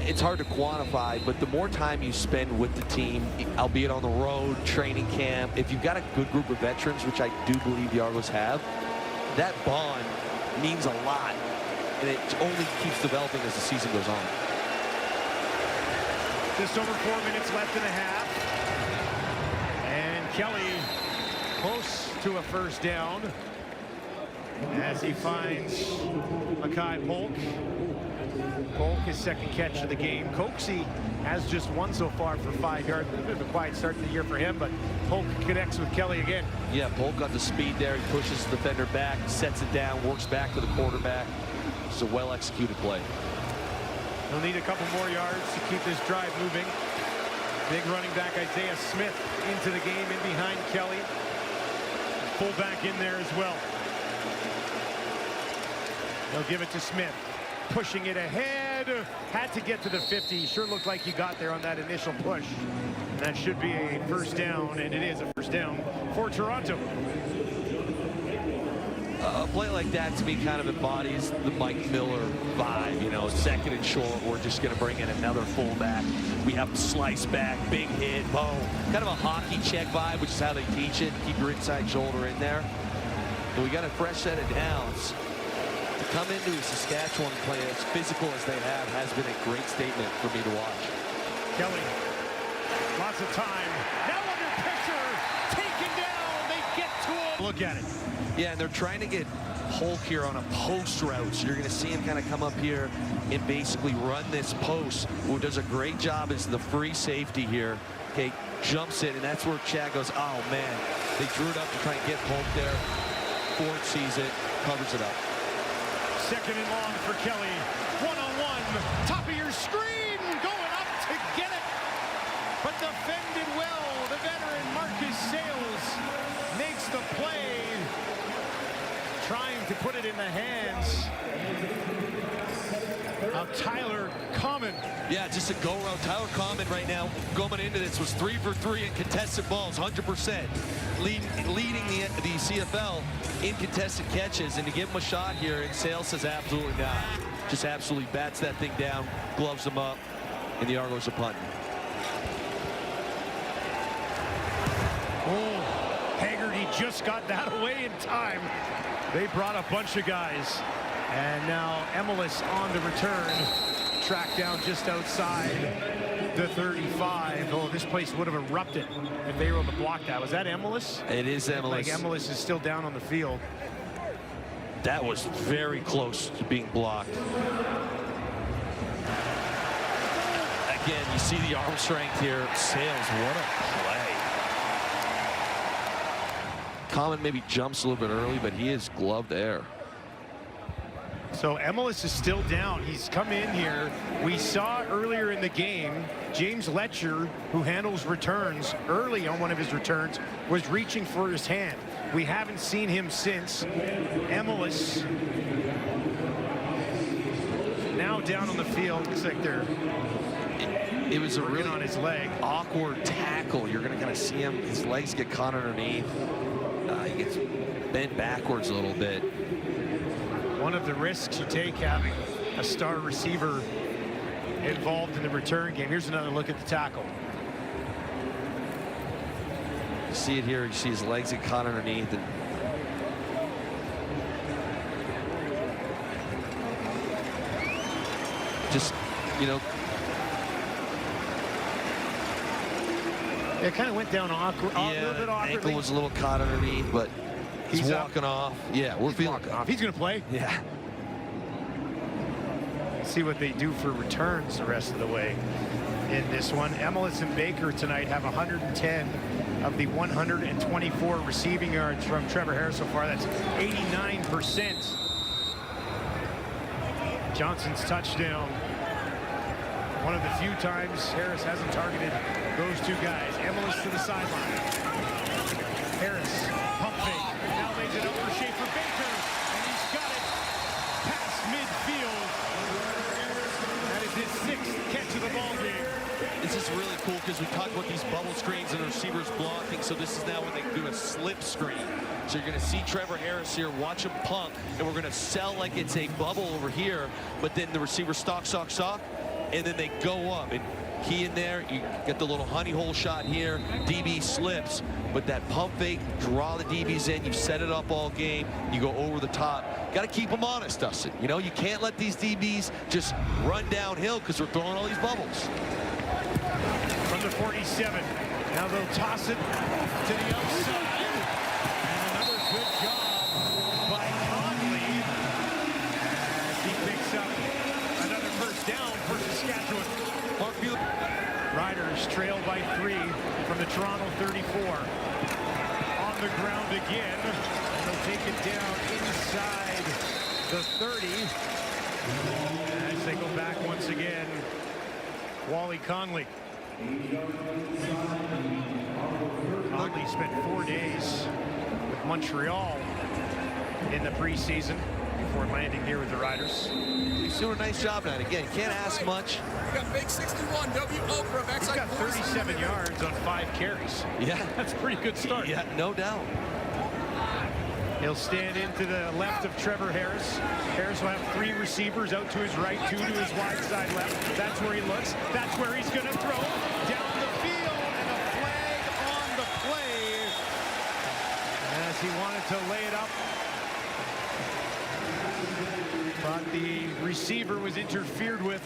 it's hard to quantify, but the more time you spend with the team, albeit on the road, training camp, if you've got a good group of veterans, which I do believe the Argos have, that bond means a lot, and it only keeps developing as the season goes on. Just over 4 minutes left in the half. And Kelly close to a first down as he finds Mackay Polk. Polk, his second catch of the game. Coxie has just one so far for 5 yards. A bit of a quiet start to the year for him, but Polk connects with Kelly again. Yeah, Polk got the speed there. He pushes the defender back, sets it down, works back to the quarterback. It's a well-executed play. They'll need a couple more yards to keep this drive moving. Big running back Isaiah Smith into the game in behind Kelly. Fullback in there as well. They'll give it to Smith. Pushing it ahead, had to get to the 50. Sure looked like he got there on that initial push. And that should be a first down, and it is a first down for Toronto. A play like that to me kind of embodies the Mike Miller vibe. You know, 2nd and short, we're just going to bring in another fullback. We have slice back, big hit, boom. Kind of a hockey check vibe, which is how they teach it. Keep your inside shoulder in there. And we got a fresh set of downs. To come into a Saskatchewan play as physical as they have has been a great statement for me to watch. Kelly, lots of time. Now under pressure, taken down. They get to him. Look at it. Yeah, and they're trying to get Polk here on a post route. So you're going to see him kind of come up here and basically run this post. Who does a great job is the free safety here. Okay, jumps it, and that's where Chad goes, oh, man. They drew it up to try and get Polk there. Ford sees it, covers it up. 2nd and long for Kelly. One-on-one. Top of your screen. Going up to get it. But defended well. The veteran Marcus Sales makes the play. Trying to put it in the hands of Tyler Common. Yeah, just a go route. Tyler Common right now going into this was 3 for 3 in contested balls, 100%. Leading the CFL in contested catches, and to give him a shot here, and Sales says absolutely not. Just absolutely bats that thing down, gloves him up, and the Argos are punting. Oh, Haggerty just got that away in time. They brought a bunch of guys, and now Emelis on the return, tracked down just outside the 35. Oh, this place would have erupted if they were able to block that. Was that Emelis? It is Emelis. Like Emelis is still down on the field. That was very close to being blocked. Again, you see the arm strength here. Sales, what a play. Common maybe jumps a little bit early, but he is gloved there. So Emilus is still down. He's come in here. We saw earlier in the game, James Letcher, who handles returns, early on one of his returns, was reaching for his hand. We haven't seen him since. Emilus now down on the field. Looks like they're It was a working really on his leg. awkward tackle. You're going to kind of see him, his legs get caught underneath. He gets bent backwards a little bit. One of the risks you take having a star receiver involved in the return game. Here's another look at the tackle. You see it here. You see his legs get caught underneath. And just, you know, It kind of went down awkward, a little bit awkwardly. Ankle was a little caught underneath, but he's walking off. Yeah, we're feeling walking off. He's going to play. Yeah. See what they do for returns the rest of the way in this one. Emilus and Baker tonight have 110 of the 124 receiving yards from Trevor Harris so far. That's 89%. Johnson's touchdown. One of the few times Harris hasn't targeted those two guys. Emilus to the sideline. Harris, pump fake. Now lays it up for Schaefer Baker. And he's got it past midfield. That is his 6th catch of the ball game. This is really cool because we talked about these bubble screens and the receivers blocking. So this is now when they do a slip screen. So you're going to see Trevor Harris here, watch him pump, and we're going to sell like it's a bubble over here. But then the receiver stock, and then they go up. And key in there, you get the little honey hole shot here. DB slips, but that pump fake, draw the DBs in. You've set it up all game. You go over the top. Got to keep them honest, Dustin. You know, you can't let these DBs just run downhill because we're throwing all these bubbles. From the 47, now they'll toss it to the outside. And another good job by Conley as he picks up another first down for Saskatchewan. Riders trail by 3 from the Toronto 34. On the ground again. And they'll take it down inside the 30. As they go back once again, Wally Conley. Conley spent 4 days with Montreal in the preseason before landing here with the Riders. He's doing a nice job now. Again, can't ask much. We got big 61 W.O. from He's got 37 yards on 5 carries. Yeah. That's a pretty good start. Yeah, no doubt. He'll stand into the left of Trevor Harris. Harris will have 3 receivers out to his right, 2 to his wide side left. That's where he looks. That's where he's going to throw. Down the field, and a flag on the play as he wanted to lay it up. But the receiver was interfered with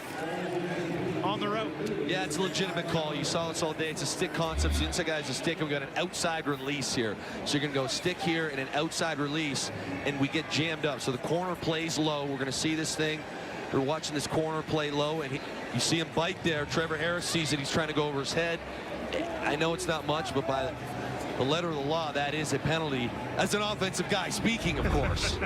on the route. Yeah, it's a legitimate call. You saw this all day. It's a stick concept. So the inside guy is a stick, and we got an outside release here. So you're going to go stick here and an outside release, and we get jammed up. So the corner plays low. We're going to see this thing. We're watching this corner play low, and you see him bite there. Trevor Harris sees it. He's trying to go over his head. I know it's not much, but by the letter of the law, that is a penalty. As an offensive guy, speaking, of course.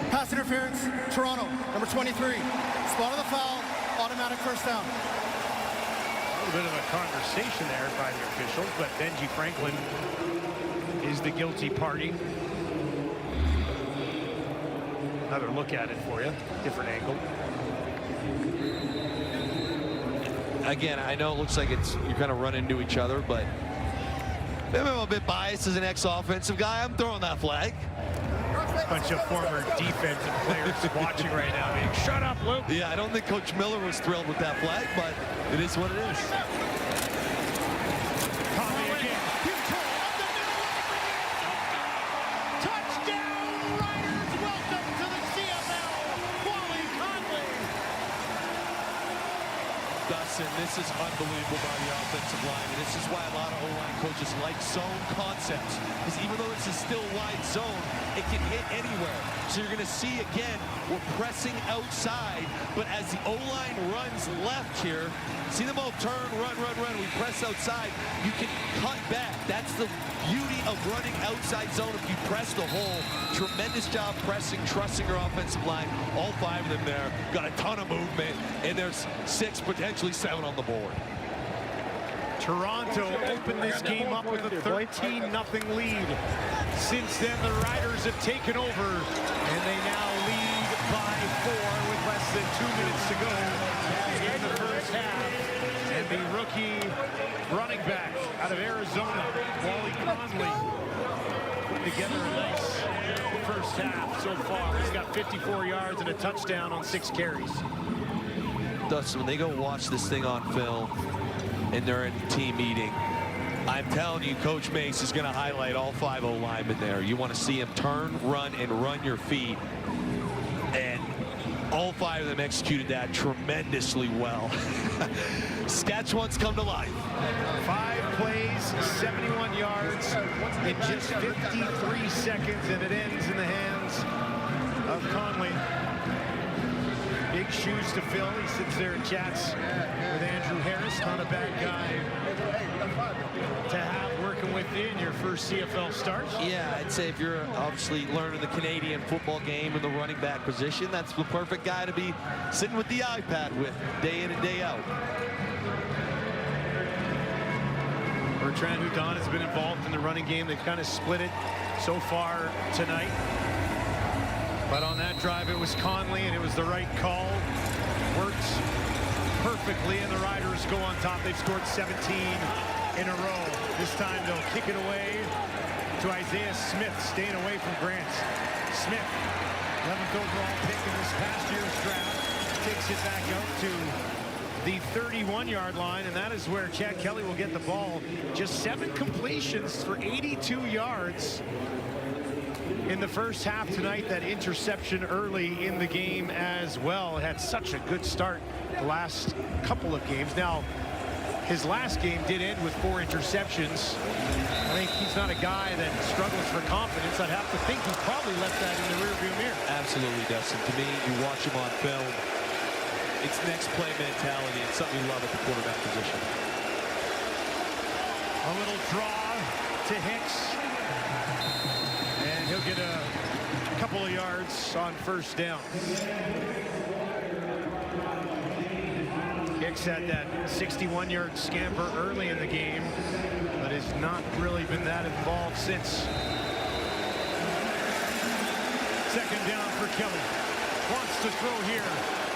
Pass interference, Toronto, number 23. Spot of the foul, automatic first down. A little bit of a conversation there by the officials, but Benji Franklin is the guilty party. Another look at it for you, different angle. Again, I know it looks like you're kind of running into each other, but maybe I'm a bit biased as an ex-offensive guy. I'm throwing that flag. Bunch of former defensive players watching right now being, shut up, Luke. Yeah, I don't think Coach Miller was thrilled with that flag, but it is what it is. Conley again. Touchdown, Riders. Welcome to the CFL. Wally Conley. Dustin, this is unbelievable by the offensive line. And this is why a lot of O-line coaches like zone concepts. Because even though this is still wide zone, it can hit anywhere. So you're going to see, again, we're pressing outside, but as the O-line runs left here, see them all turn, run, we press outside, you can cut back. That's the beauty of running outside zone if you press the hole. Tremendous job pressing, trusting your offensive line. All 5 of them there. Got a ton of movement, and there's 6, potentially 7 on the board. Toronto opened this game up with a 13-0 lead. Since then, the Riders have taken over, and they now lead by 4 with less than 2 minutes to go in the first half. And the rookie running back out of Arizona, Wally Conley, putting together a nice first half so far. He's got 54 yards and a touchdown on 6 carries. Dustin, when they go watch this thing on film, and they're in team meeting, I'm telling you, Coach Mace is going to highlight all 5 O-linemen there. You want to see him turn, run, and run your feet. And all 5 of them executed that tremendously well. Saskatchewan's come to life. 5 plays, 71 yards in just 53 seconds, and it ends in the hands of Conley. Big shoes to fill. He sits there and chats with Andrew Harris. Not a bad guy to have working with you in your first CFL start. Yeah, I'd say if you're obviously learning the Canadian football game in the running back position, that's the perfect guy to be sitting with the iPad with day in and day out. Bertrand Hudon has been involved in the running game. They've kind of split it so far tonight. But on that drive, it was Conley, and it was the right call. Works perfectly, and the Riders go on top. They've scored 17 in a row. This time, they'll kick it away to Isaiah Smith, staying away from Grant. Smith, 11th overall pick in this past year's draft, takes it back out to the 31-yard line, and that is where Chad Kelly will get the ball. Just 7 completions for 82 yards. In the first half tonight, that interception early in the game as well. Had such a good start the last couple of games. Now, his last game did end with 4 interceptions. I think he's not a guy that struggles for confidence. I'd have to think he probably left that in the rearview mirror. Absolutely, Dustin. To me, you watch him on film, it's next play mentality. It's something you love at the quarterback position. A little draw to Hicks. And he'll get a couple of yards on first down. Hicks had that 61-yard scamper early in the game, but has not really been that involved since. Second down for Kelly. Wants to throw here.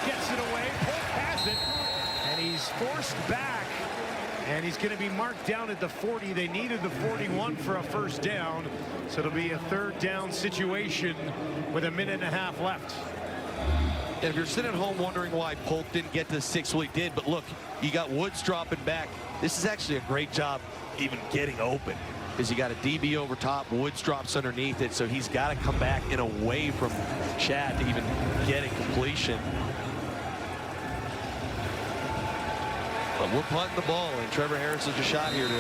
Gets it away. Polk has it. And he's forced back. And he's going to be marked down at the 40. They needed the 41 for a first down. So it'll be a third down situation with a minute and a half left. If you're sitting at home wondering why Polk didn't get to the 6, well, he did. But look, you got Woods dropping back. This is actually a great job even getting open, because you got a DB over top. Woods drops underneath it, so he's got to come back and away from Chad to even get a completion. But we're punting the ball, and Trevor Harris has a shot here to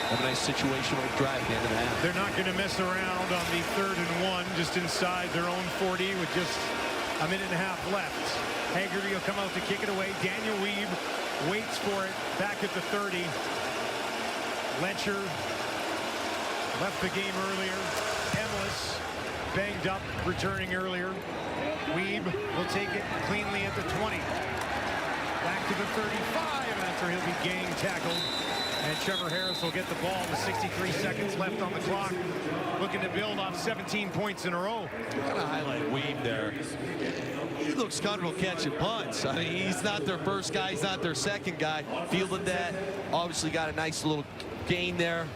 have a nice situational drive at the end of the half. They're not going to mess around on the 3rd and 1, just inside their own 40 with just a minute and a half left. Haggerty will come out to kick it away. Daniel Weeb waits for it back at the 30. Letcher left the game earlier. Emlis banged up, returning earlier. Weeb will take it cleanly at the 20. Back to the 35 after he'll be gang tackled. And Trevor Harris will get the ball with 63 seconds left on the clock. Looking to build off 17 points in a row. Gotta highlight Weeb there. He looks comfortable catching punts. I mean, he's not their first guy, he's not their second guy. Fielded that, obviously got a nice little gain there.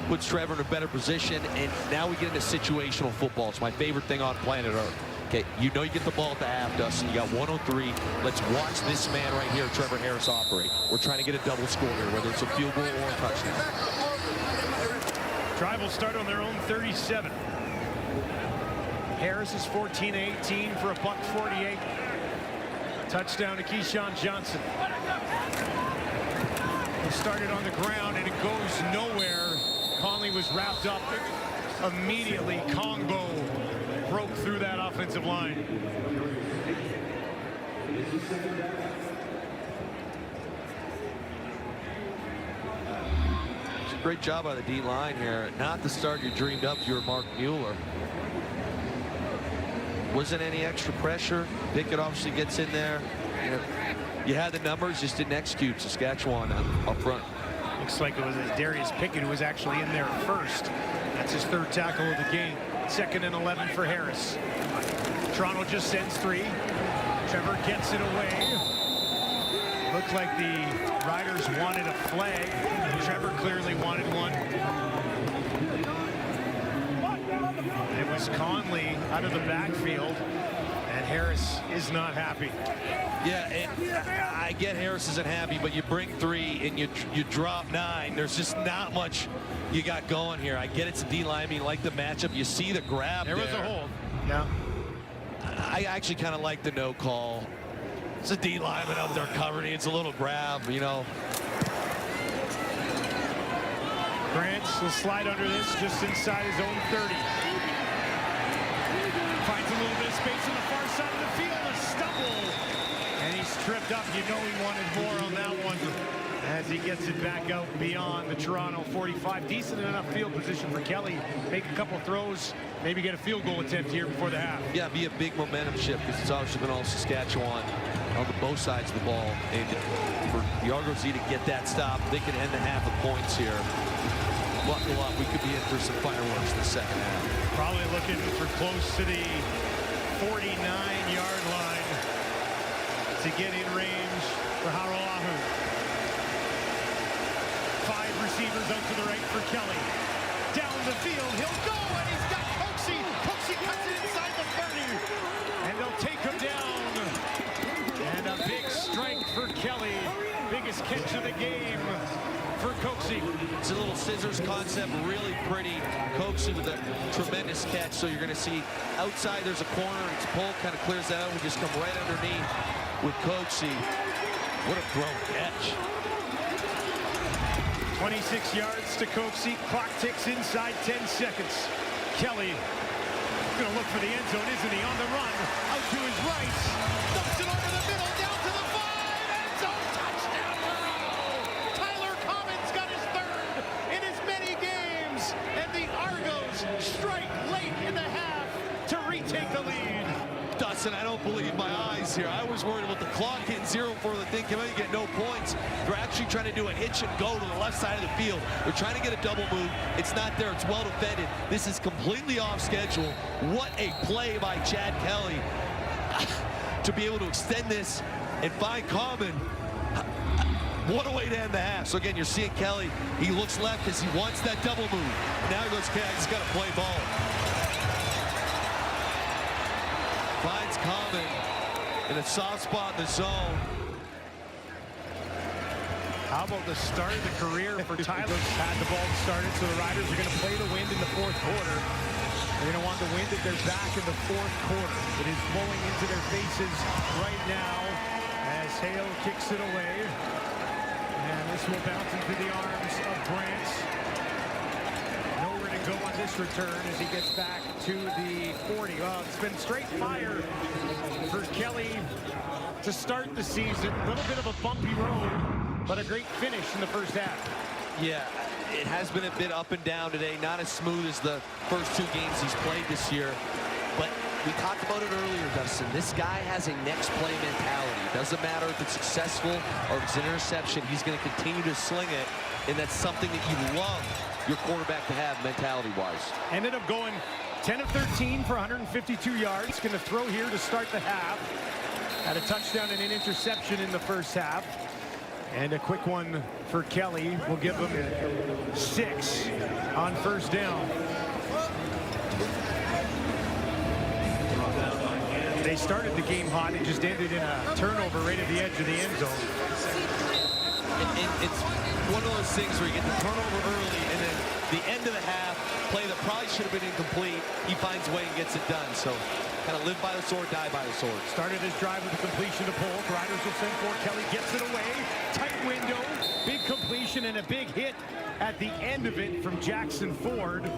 Puts Trevor in a better position, and now we get into situational football. It's my favorite thing on planet Earth. Okay, you know you get the ball at the half, Dustin. You got 103. Let's watch this man right here, Trevor Harris, operate. We're trying to get a double score here, whether it's a field goal or a touchdown. Drive will start on their own 37. Harris is 14-18 for a $148. Touchdown to Keyshawn Johnson. He started on the ground, and it goes nowhere. Conley was wrapped up immediately. Kongbo broke through that offensive line. Great job by the D-line here. Not the start you dreamed up. You were Mark Mueller. Wasn't any extra pressure. Pickett obviously gets in there. You had the numbers, just didn't execute. Saskatchewan up front. Looks like it was Darius Pickett who was actually in there first. That's his third tackle of the game. 2nd and 11 for Harris. Toronto just sends 3. Trevor gets it away. Looked like the Riders wanted a flag. Trevor clearly wanted one. It was Conley out of the backfield, and Harris is not happy. Yeah, and I get Harris isn't happy, but you bring 3 and you drop 9. There's just not much you got going here. I get it's a D-line. I mean, like the matchup, you see the grab there. There was a hold. Yeah. I actually kind of like the no call. It's a D lineman up there covering. It's a little grab, you know. Grants will slide under this just inside his own 30. Finds a little bit of space on the far side of the field. A stumble. And he's tripped up. You know he wanted more on that one as he gets it back out beyond the Toronto 45. Decent enough field position for Kelly. Make a couple throws, maybe get a field goal attempt here before the half. Yeah, be a big momentum shift because it's obviously been all Saskatchewan on both sides of the ball. And for the Argonauts to get that stop, they can end the half with points here. Buckle up, we could be in for some fireworks in the second half. Probably looking for close to the 49-yard line to get in range for Haroahu. 5 receivers out to the right for Kelly. Down the field, he'll go, and he's got Coxie. Coxie cuts it inside the 30, and they'll take him down. And a big strike for Kelly. Biggest catch of the game for Coxie. It's a little scissors concept, really pretty. Coxie with a tremendous catch. So you're going to see outside there's a corner, it's pulled, kind of clears that out. We just come right underneath with Coxie. What a throw catch. 26 yards to Coxie. Clock ticks inside 10 seconds. Kelly going to look for the end zone, isn't he? On the run, out to his right. Dumps it over the middle, down to the 5. End zone touchdown. Tyler Commons got his 3rd in as many games. And the Argos strike late in the half to retake the lead. Dustin, I don't believe my eyes here. I was worried about the clock hitting 0 before the thing came out. You get no points. They're actually trying to do a hitch and go to the left side of the field. They're trying to get a double move. It's not there. It's well defended. This is completely off schedule. What a play by Chad Kelly to be able to extend this and find Common. What a way to end the half. So again, you're seeing Kelly. He looks left because he wants that double move. Now he goes, okay, I just got to play ball. Finds Common in a soft spot in the zone. How about the start of the career for Tyler? Had the ball started, so the Riders are going to play the wind in the 4th quarter. They're going to want the wind at their back in the 4th quarter. It is blowing into their faces right now as Hale kicks it away. And this will bounce into the arms of Grant. Nowhere to go on this return as he gets back to the 40. Well, it's been straight fire for Kelly to start the season. A little bit of a bumpy road, but a great finish in the first half. Yeah, it has been a bit up and down today. Not as smooth as the first 2 games he's played this year. But we talked about it earlier, Dustin. This guy has a next play mentality. It doesn't matter if it's successful or if it's an interception. He's going to continue to sling it. And that's something that you love your quarterback to have mentality-wise. Ended up going 10 of 13 for 152 yards. Going to throw here to start the half. Had a touchdown and an interception in the first half. And a quick one for Kelly will give them 6 on first down. They started the game hot and just ended in a turnover right at the edge of the end zone. It's one of those things where you get the turnover early and then the end of the half, play that probably should have been incomplete, he finds a way and gets it done. So kind of live by the sword, die by the sword. Started his drive with a completion to Polk. Riders will send for Kelly, gets it away. Tight window, big completion and a big hit at the end of it from Jackson Ford.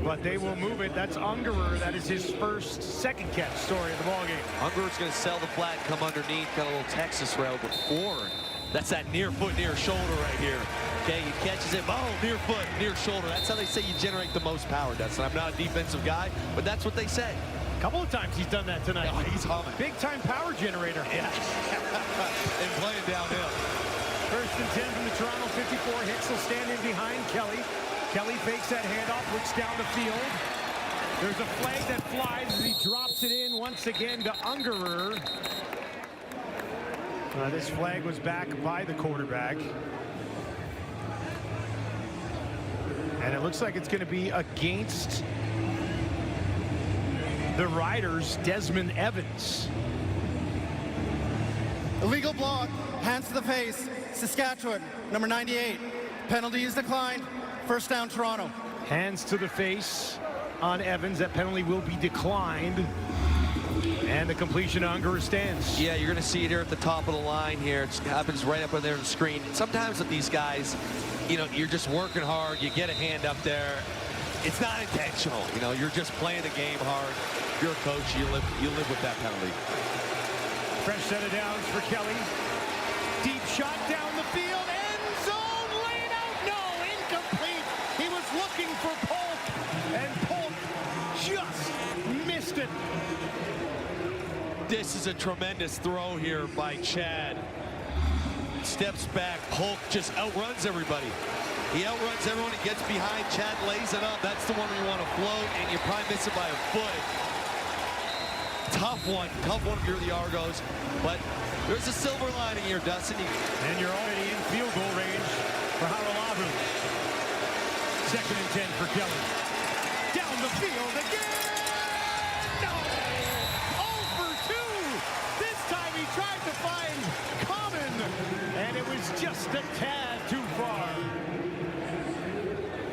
but they will move it. That's Ungerer. That is his second catch story of the ball game. Ungerer's going to sell the flat, come underneath, got a little Texas route before. That's that near foot, near shoulder right here. Okay, he catches it, near foot, near shoulder. That's how they say you generate the most power, Dustin. I'm not a defensive guy, but that's what they say. A couple of times he's done that tonight. Oh, he's humming. Big-time power generator. Yeah, and playing downhill. First and 10 from the Toronto 54. Hicks will stand in behind Kelly. Kelly fakes that handoff, looks down the field. There's a flag that flies as he drops it in once again to Ungerer. This flag was back by the quarterback. And it looks like it's going to be against the Riders, Desmond Evans. Illegal block, hands to the face, Saskatchewan, number 98. Penalty is declined, first down Toronto. Hands to the face on Evans. That penalty will be declined. And the completion to Ungerer stands. Yeah, you're going to see it here at the top of the line here. It happens right up on there on the screen. Sometimes with these guys, you know, you're just working hard. You get a hand up there. It's not intentional. You know, you're just playing the game hard. If you're a coach, you live with that penalty. Fresh set of downs for Kelly. Deep shot down the field. End zone. Laid out. No, incomplete. He was looking for Polk. And Polk just missed it. This is a tremendous throw here by Chad. Steps back. Polk just outruns everybody. He outruns everyone. He gets behind. Chad lays it up. That's the one you want to float, and you probably miss it by a foot. Tough one if you're the Argos, but there's a silver lining here, Dustin. And you're already in field goal range for Haralavu. Second and 10 for Kelly. Down the field again. No! 0 for 2. This time he tried to find Common, and it was just a tad too far.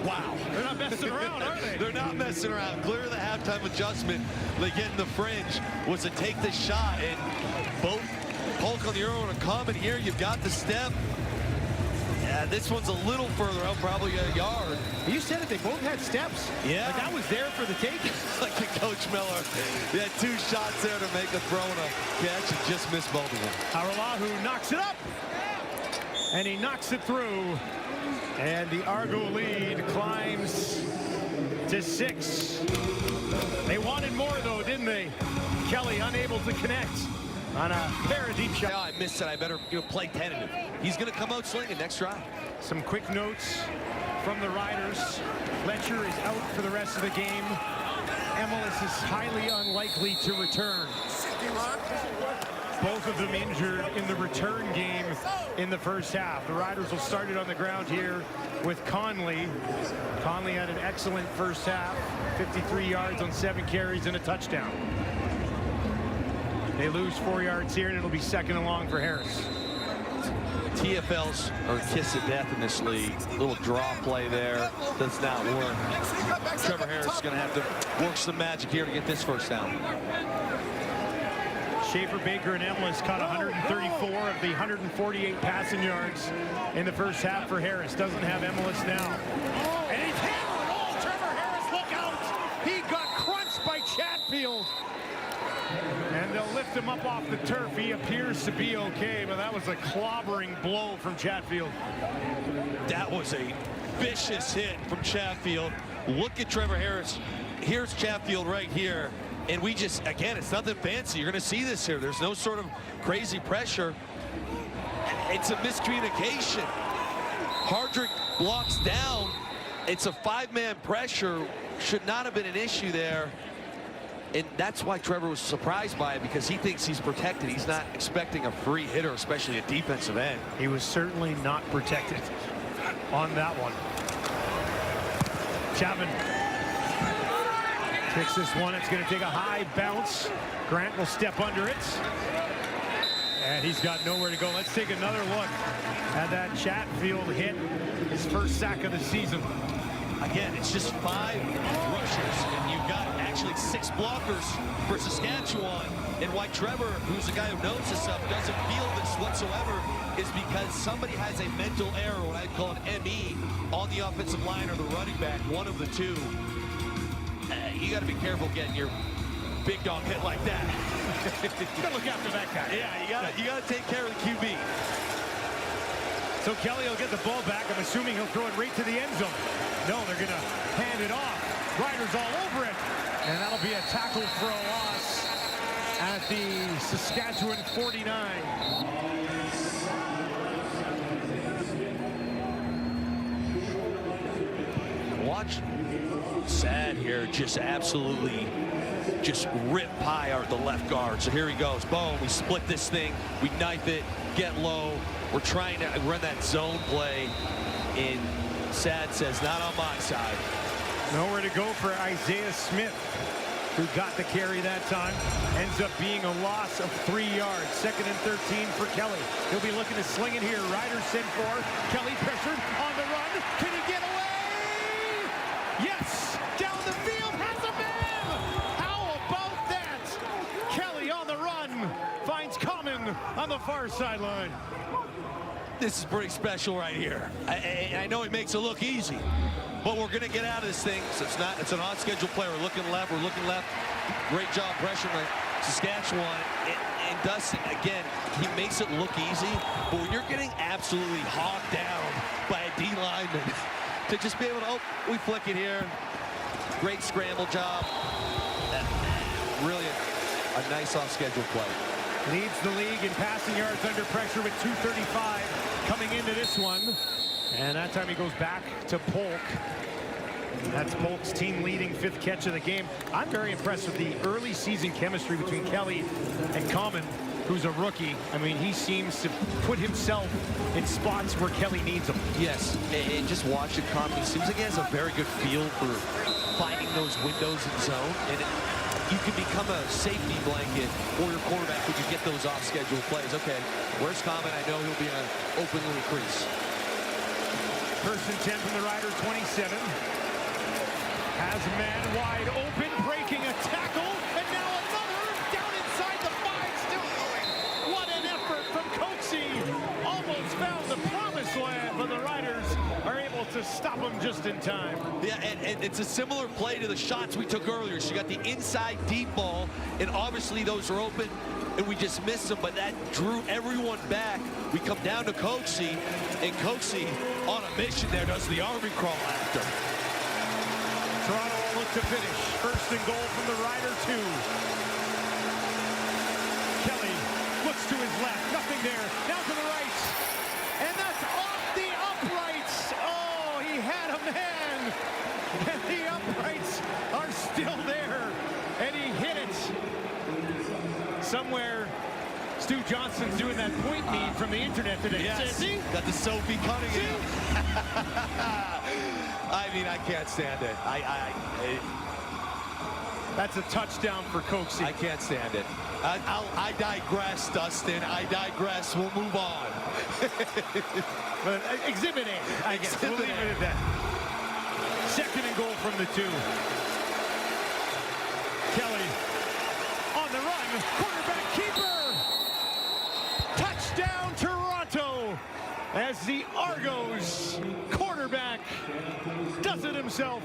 Wow. They're not messing around, are they? They're not messing around. Clear the halftime adjustment. They get in the fringe. Was to take the shot, and both Polk on the arrow and a Common here. You've got the step. Yeah, this one's a little further out, probably a yard. You said it. They both had steps. Yeah. Like that was there for the taking. Like the Coach Miller. He had 2 shots there to make a throw and a catch and just missed both of them. Haralavu knocks it up. And he knocks it through. And the Argo lead climbs to 6. They wanted more, though, didn't they? Kelly unable to connect on a pair of deep shots. I missed it. I better play tentative. He's going to come out slinging next drive. Some quick notes from the Riders. Fletcher is out for the rest of the game. Emilus is highly unlikely to return. Both of them injured in the return game in the first half. The Riders will start it on the ground here with Conley. Conley had an excellent first half. 53 yards on 7 carries and a touchdown. They lose 4 yards here, and it'll be second and long for Harris. TFLs are a kiss of death in this league. Little draw play there does not work. Trevor Harris is going to have to work some magic here to get this first down. Schaefer, Baker, and Emilus caught 134 of the 148 passing yards in the first half for Harris. Doesn't have Emilus now. And he's hammered. Oh, Trevor Harris, look out! He got crunched by Chatfield. And they'll lift him up off the turf. He appears to be okay, but that was a clobbering blow from Chatfield. That was a vicious hit from Chatfield. Look at Trevor Harris. Here's Chatfield right here. And we just, again, it's nothing fancy. You're going to see this here. There's no sort of crazy pressure. It's a miscommunication. Hardrick blocks down. It's a 5-man pressure. Should not have been an issue there. And that's why Trevor was surprised by it, because he thinks he's protected. He's not expecting a free hitter, especially a defensive end. He was certainly not protected on that one. Chapman kicks this one. It's going to take a high bounce. Grant will step under it. And he's got nowhere to go. Let's take another look at that Chatfield hit. His first sack of the season. Again, it's just 5 rushers, and you've got actually 6 blockers for Saskatchewan. And why Trevor, who's a guy who knows this stuff, doesn't feel this whatsoever is because somebody has a mental error, what I'd call an ME, on the offensive line or the running back, one of the two. you got to be careful getting your big dog hit like that. You gotta look after that guy. Yeah, you gotta take care of the QB. So Kelly will get the ball back. I'm assuming he'll throw it right to the end zone. No, they're gonna hand it off. Riders all over it. And that'll be a tackle for a loss at the Saskatchewan 49. Watch Sad here, just absolutely just rip pie out the left guard. So here he goes. Boom, we split this thing. We knife it, get low. We're trying to run that zone play. And Sad says, not on my side. Nowhere to go for Isaiah Smith, who got the carry that time. Ends up being a loss of 3 yards. 2nd and 13 for Kelly. He'll be looking to sling it here. Riders send for. Kelly pressured on the run. Can he get away? Yes! Down the field, has a man! How about that? Kelly on the run. Finds Common on the far sideline. This is pretty special right here. I know it makes it look easy, but we're going to get out of this thing. So it's an on-schedule play. We're looking left. Great job pressuring Saskatchewan. And Dustin, again, he makes it look easy, but when you're getting absolutely hogged down by a D lineman, to just be able to, oh, we flick it here. Great scramble job. Really a nice off-schedule play. Leads the league in passing yards under pressure with 2:35 coming into this one. And that time he goes back to Polk. That's Polk's team leading 5th catch of the game. I'm very impressed with the early season chemistry between Kelly and Common, who's a rookie. I mean, he seems to put himself in spots where Kelly needs him. Yes, and just watching Common, he seems like he has a very good feel for finding those windows in zone. And you can become a safety blanket for your quarterback when you get those off-schedule plays. Okay, where's Common? I know he'll be on an open little crease. 1st and 10 from the Rider 27. Has a man wide open, breaking a tackle, and now another down inside the 5, still going. What an effort from Coxie. Almost found the promised land, but the Riders are able to stop him just in time. Yeah, and it's a similar play to the shots we took earlier. She got the inside deep ball, and obviously those are open, and we just missed them, but that drew everyone back. We come down to Coxie, and Coxie on a mission there does the army crawl after. Toronto will look to finish. 1st and goal from the Rider 2. Kelly looks to his left, nothing there. Now to the right, and that's off the uprights. Oh, he had a man, and the uprights are still there, and he hit it. Somewhere, Stu Johnson's doing that point meet from the internet today. Yes, See? got the Sophie Cunningham. I mean, I can't stand it. That's a touchdown for Coxie. I can't stand it. I digress, Dustin. I digress. We'll move on. But exhibit A, I guess. We'll leave it at that. 2nd and goal from the 2. Kelly on the run. Quarterback keeper. Touchdown, Toronto. As the Argos quarterback does it himself.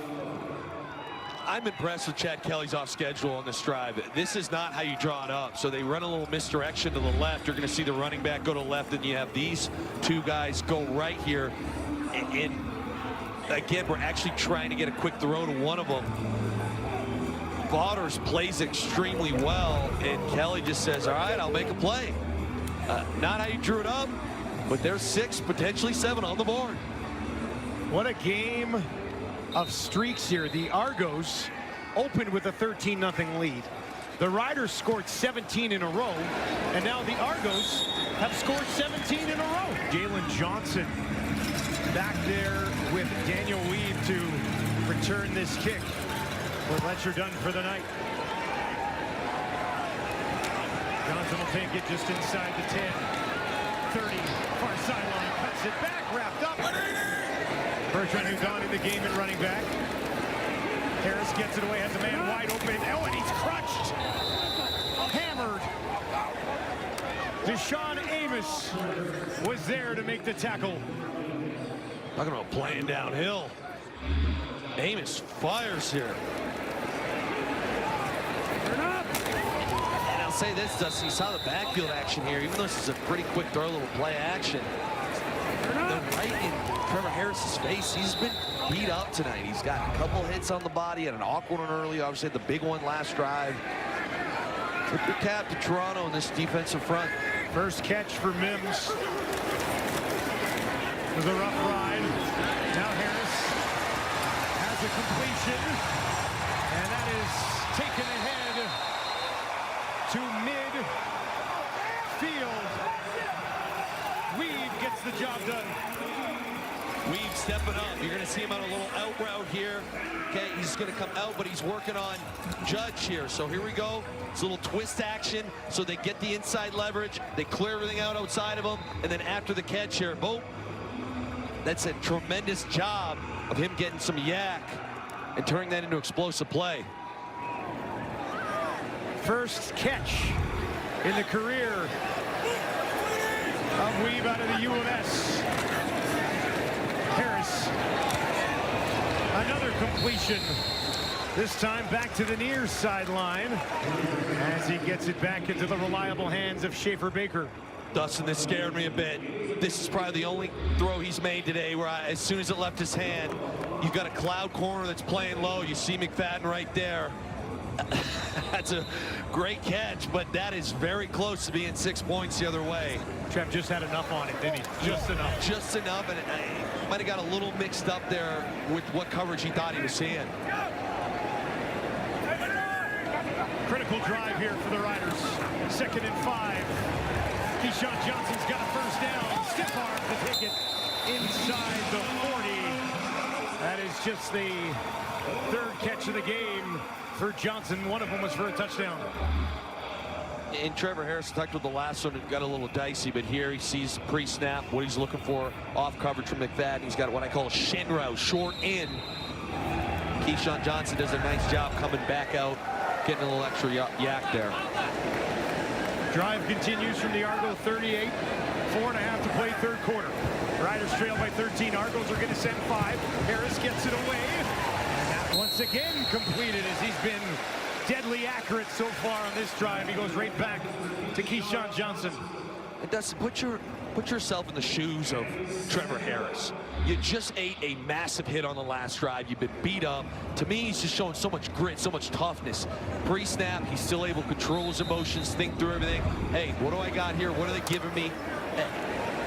I'm impressed with Chad Kelly's off schedule on this drive. This is not how you draw it up. So they run a little misdirection to the left. You're going to see the running back go to left, and you have these two guys go right here. And again, we're actually trying to get a quick throw to one of them. Vaughters plays extremely well, and Kelly just says, all right, I'll make a play. Not how you drew it up, but there's 6, potentially 7 on the board. What a game of streaks here. The Argos opened with a 13-0 lead. The Riders scored 17 in a row, and now the Argos have scored 17 in a row. Jalen Johnson back there with Daniel Weed to return this kick. With Letcher done for the night. Johnson will take it just inside the 10. 30, far sideline, cuts it back, wrapped up. Bertrand, who's on in the game at running back. Harris gets it away, has a man wide open. Oh, and he's crushed. Hammered. Deshaun Amos was there to make the tackle. Talking about playing downhill. Amos fires here. say this, Dustin, you saw the backfield action here. Even though this is a pretty quick throw, little play action, they're right in Trevor Harris's face. He's been beat up tonight. He's got a couple hits on the body, and an awkward one early. Obviously, had the big one last drive. Tip your cap to Toronto in this defensive front. First catch for Mims. It was a rough ride. Now Harris has a completion, and that is taken ahead to mid-field. Weed gets the job done. Weed stepping up. You're going to see him on a little out route here. Okay, he's going to come out, but he's working on Judge here. So here we go. It's a little twist action. So they get the inside leverage. They clear everything out outside of him. And then after the catch here, boom. That's a tremendous job of him getting some yak and turning that into explosive play. First catch in the career of Weave out of the UMS. Harris, another completion. This time back to the near sideline as he gets it back into the reliable hands of Schaefer Baker. Dustin, this scared me a bit. This is probably the only throw he's made today where as soon as it left his hand, you've got a cloud corner that's playing low. You see McFadden right there. That's a great catch, but that is very close to being 6 points the other way. Trev just had enough on it, didn't he? Just enough. Just enough, and it might have got a little mixed up there with what coverage he thought he was seeing. Critical drive here for the Riders. 2nd and 5. Keyshawn Johnson's got a first down. Stiff arm to take it inside the 40. That is just the 3rd catch of the game for Johnson. One of them was for a touchdown. And Trevor Harris talked with the last one. It got a little dicey, but here he sees pre-snap what he's looking for off coverage from McFadden. He's got what I call a shin route, short in. Keyshawn Johnson does a nice job coming back out, getting a little extra yak there. Drive continues from the Argo 38. 4.5 to play, 3rd quarter. Riders trail by 13. Argos are going to send 5. Harris gets it away. And that once again completed as he's been deadly accurate so far on this drive. He goes right back to Keyshawn Johnson. And Dustin, put yourself in the shoes of Trevor Harris. You just ate a massive hit on the last drive. You've been beat up. To me, he's just showing so much grit, so much toughness. Pre-snap, he's still able to control his emotions, think through everything. Hey, what do I got here? What are they giving me?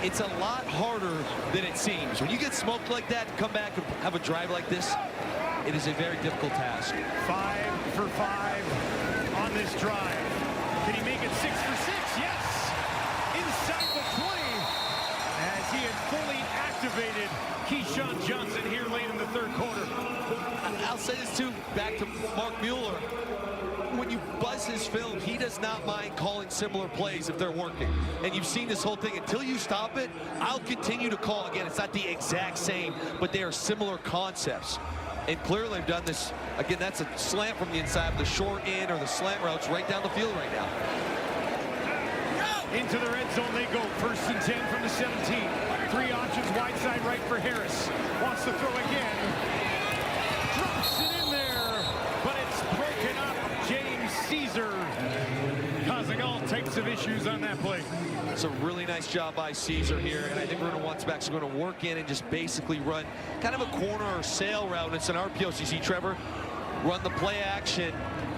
It's a lot harder than it seems. When you get smoked like that, come back and have a drive like this, it is a very difficult task. 5 for 5 on this drive. Can he make it 6 for 6? Yes! Inside the 20 as he had fully activated Keyshawn Johnson here late in the 3rd quarter. I'll say this too, back to Mark Mueller. When you buzz his film, he does not mind calling similar plays if they're working. And you've seen this whole thing. Until you stop it, I'll continue to call. Again, it's not the exact same, but they are similar concepts. And clearly they've done this. Again, that's a slant from the inside, the short in or the slant routes right down the field right now. Into the red zone they go. 1st and 10 from the 17. 3 options, wide side right for Harris. Wants to throw again. Drops it in there, but it's broken up. James Caesar causing all types of issues on that play. It's a really nice job by Caesar here, and I think we're going to want backs are going to work in and just basically run kind of a corner or sail route. It's an RPO. So you see Trevor run the play action.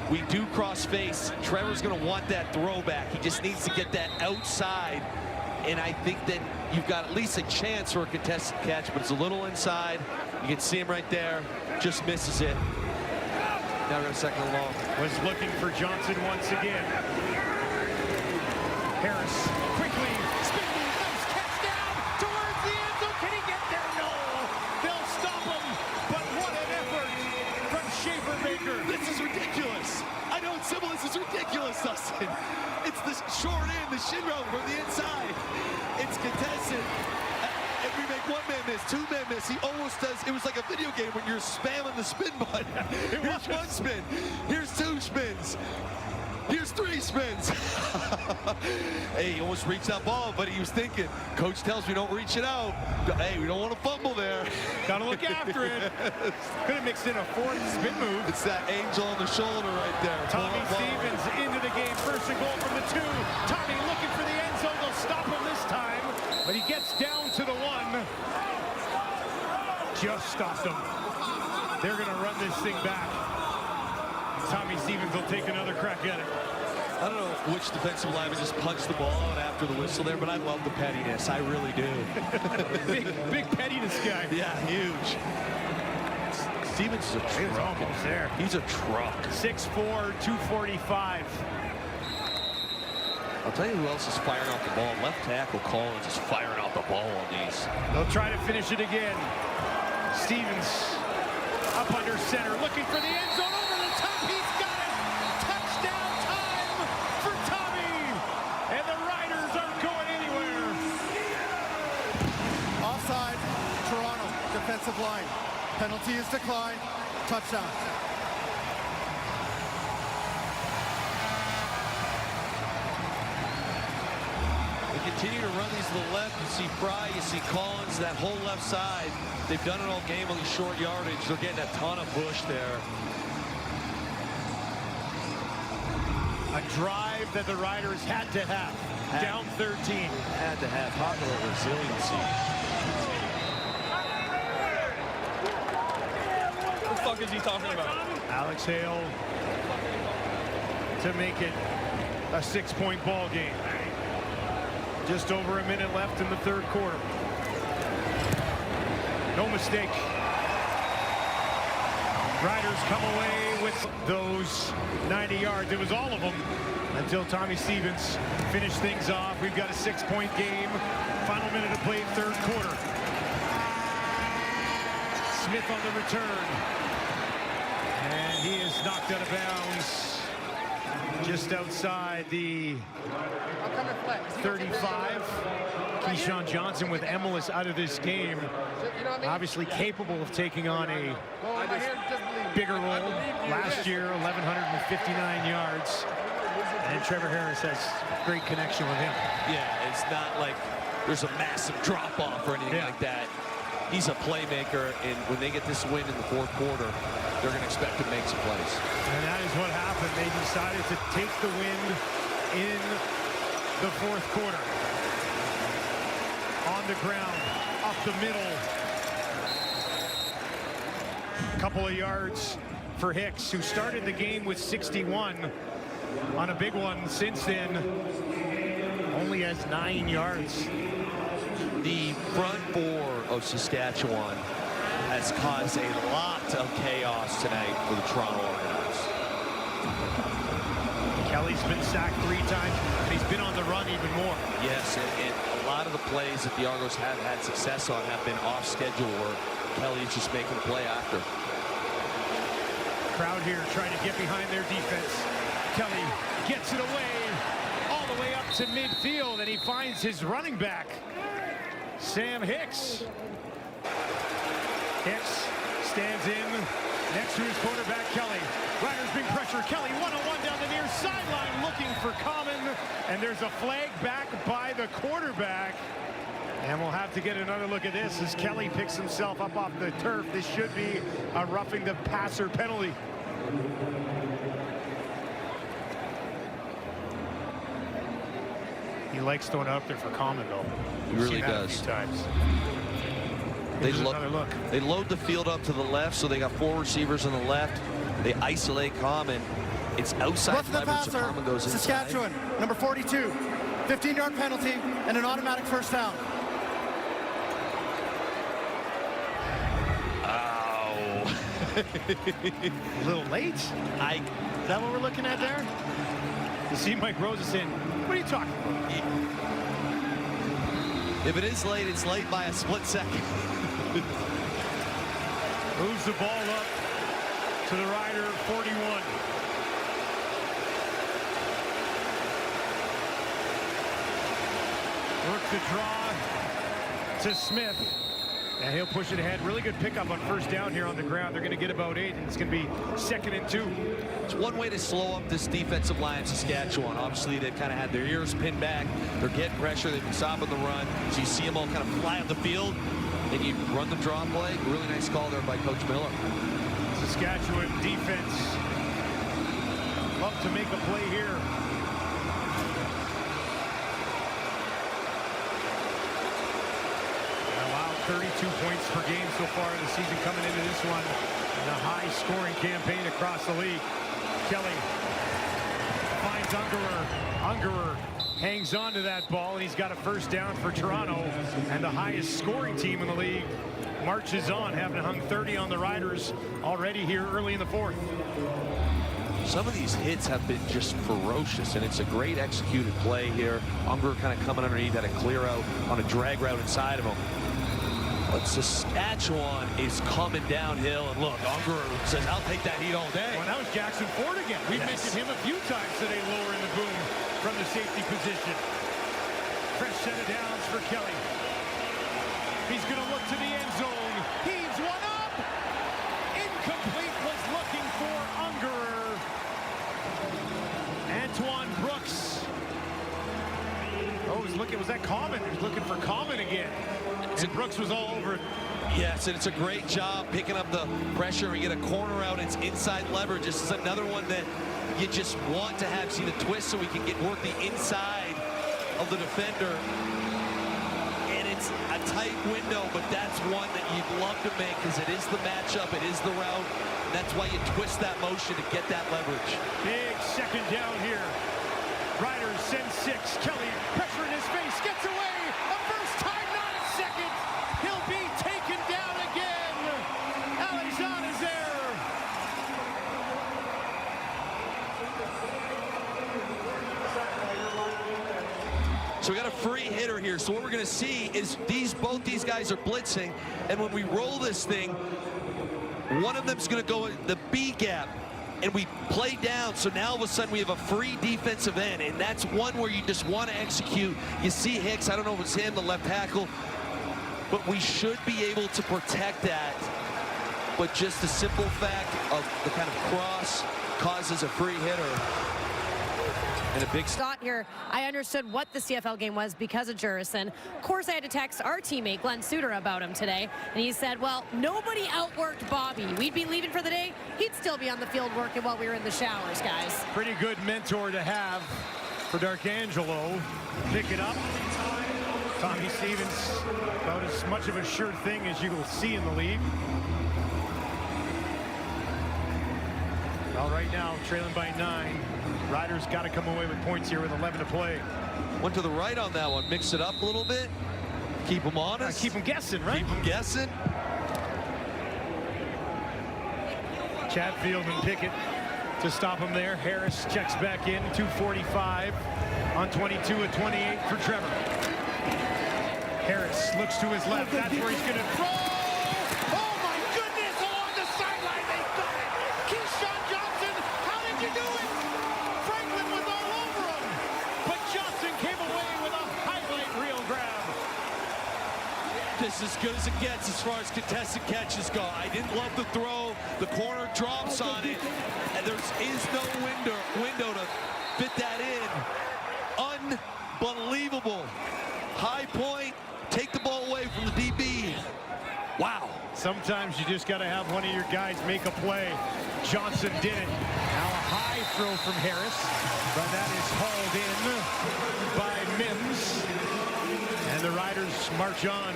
We do cross face. Trevor's going to want that throwback. He just needs to get that outside, and I think that you've got at least a chance for a contested catch, but it's a little inside. You can see him right there. Just misses it. Now we're going to 2nd and long. Was looking for Johnson once again. Harris quickly spinning, nice catch down towards the end zone. Can he get there? No. They'll stop him. But what an effort from Schaefer Baker. This is ridiculous. I know it's simple. This is ridiculous, Dustin. It's the short in, the shin route from the inside. It's contested. If we make 1 man miss, 2 men miss, he almost does. It was like a video game when you're spamming the spin button. Here's 1 spin. Here's 2 spins. Here's 3 spins. Hey, he almost reached that ball, but he was thinking, coach tells me don't reach it out. Hey, we don't want to fumble there. Gotta look after it. Could have mixed in a 4th spin move. It's that angel on the shoulder right there. Tommy Stevens into the game. 1st and goal for 2. Tommy looking for the end zone. They'll stop him this time, but he gets down to the 1. Just stopped him. They're going to run this thing back. Tommy Stevens will take another crack at it. I don't know which defensive lineman just punched the ball out after the whistle there, but I love the pettiness. I really do. big pettiness guy. Yeah, huge. Stevens is a truck. He's almost there. He's a truck. 6'4", 245. I'll tell you who else is firing off the ball. Left tackle Collins is firing off the ball on these. They'll try to finish it again. Stevens up under center, looking for the end zone. Over the top, he's got it. Touchdown time for Tommy. And the Riders aren't going anywhere. Offside, Toronto, defensive line. Penalty is declined. Touchdown. They continue to run these to the left. You see Fry, you see Collins, that whole left side. They've done it all game on these short yardage. They're getting a ton of push there. A drive that the Riders had to have. Down 13. Had to have popular resiliency. What the fuck is he talking about? Alex Hale to make it a 6-point ball game. Just over a minute left in the third quarter. No mistake. Riders come away with those 90 yards. It was all of them until Tommy Stevens finished things off. We've got a 6-point game. Final minute to play, third quarter. Smith on the return. And he is knocked out of bounds just outside the 35. Keyshawn Johnson with Emilus out of this game. Obviously capable of taking on a bigger role. Last year, 1,159 yards. And Trevor Harris has great connection with him. Yeah, it's not like there's a massive drop-off or anything like that. He's a playmaker, and when they get this win in the fourth quarter, they're going to expect to make some plays. And that is what happened. They decided to take the win in the fourth quarter. On the ground, up the middle. A couple of yards for Hicks, who started the game with 61. On a big one since then, only has 9 yards. The front four of Saskatchewan has caused a lot of chaos tonight for the Toronto Argonauts. Kelly's been sacked 3 times, and he's been on the run even more. Yes, and a lot of the plays that the Argos have had success on have been off schedule, where Kelly's just making a play after. Crowd here trying to get behind their defense. Kelly gets it away, all the way up to midfield, and he finds his running back, Sam Hicks. Hicks stands in next to his quarterback, Kelly. Riders big pressure. Kelly one-on-one down the near sideline looking for Common, and there's a flag back by the quarterback. And we'll have to get another look at this as Kelly picks himself up off the turf. This should be a roughing the passer penalty. He likes throwing it up there for Common, though. He really does. A few times. They another look. They load the field up to the left, so they got 4 receivers on the left. They isolate Common. It's outside Roughing the leverage, so passer, Common goes inside. Saskatchewan, number 42. 15-yard penalty and an automatic first down. Ow. A little late. Is that what we're looking at there? You see Mike Rose is saying, what are you talking about? If it is late, it's late by a split second. Moves the ball up to the Rider 41. Work the draw to Smith. And he'll push it ahead. Really good pickup on first down here on the ground. They're going to get about 8, and it's going to be 2nd and 2. It's one way to slow up this defensive line of Saskatchewan. Obviously, they've kind of had their ears pinned back. They're getting pressure. They've been stopping the run. So you see them all kind of fly on the field, and you run the draw play. Really nice call there by Coach Miller. Saskatchewan defense love to make a play here. 32 points per game so far in the season coming into this one. And a high-scoring campaign across the league. Kelly finds Ungerer. Ungerer hangs on to that ball, and he's got a first down for Toronto. And the highest-scoring team in the league marches on, having hung 30 on the Riders already here early in the fourth. Some of these hits have been just ferocious, and it's a great executed play here. Unger kind of coming underneath, had a clear out on a drag route inside of him. But Saskatchewan is coming downhill, and look, Unger says, I'll take that heat all day. Well, that was Jackson Ford again. We've mentioned him a few times today, lower in the boom from the safety position. Fresh set of downs for Kelly. He's going to look to the end zone. Heaves one up. Incomplete, was looking for Ungerer. Antoine Brooks. Oh, was that Common? He was looking for Common again. And Brooks was all over it. Yes, and it's a great job picking up the pressure. We get a corner out. It's inside leverage. This is another one that you just want to have see the twist so we can work the inside of the defender. And it's a tight window, but that's one that you'd love to make because it is the matchup, it is the route. And that's why you twist that motion to get that leverage. Big second down here. Riders send 6. Kelly, pressure in his face, gets away. A first time, not a second. He'll be taken down again. Alexander is there. So we got a free hitter here. So what we're going to see is both these guys are blitzing, and when we roll this thing, one of them's going to go in the B gap, and we play down. So now all of a sudden we have a free defensive end, and that's one where you just want to execute. You see Hicks, I don't know if it's him, the left tackle, but we should be able to protect that. But just the simple fact of the kind of cross causes a free hitter. And a big Scott here, I understood what the CFL game was because of Jurison. Of course, I had to text our teammate, Glenn Suter, about him today. And he said, well, nobody outworked Bobby. We'd be leaving for the day. He'd still be on the field working while we were in the showers, guys. Pretty good mentor to have for D'Arcangelo. Pick it up. Tommy Stevens, about as much of a sure thing as you will see in the league. Well, right now, trailing by 9. Riders got to come away with points here with 11 to play. Went to the right on that one. Mix it up a little bit. Keep them honest. Keep them guessing, right? Keep them guessing. Chatfield and Pickett to stop him there. Harris checks back in. 2:45 on 22 at 28 for Trevor. Harris looks to his left. That's where he's going to throw. Oh, my goodness. Along the sideline, they got it. Keyshawn Johnson, how did you do it? Franklin was all over him. But Johnson came away with a highlight reel grab. This is as good as it gets as far as contested catches go. I didn't love the throw. The corner drops on it. And there is no window to fit that in. Unbelievable. High point. Take the ball away from the DB. Wow. Sometimes you just got to have one of your guys make a play. Johnson did it. Now a high throw from Harris, but that is hauled in by Mims. And the Riders march on.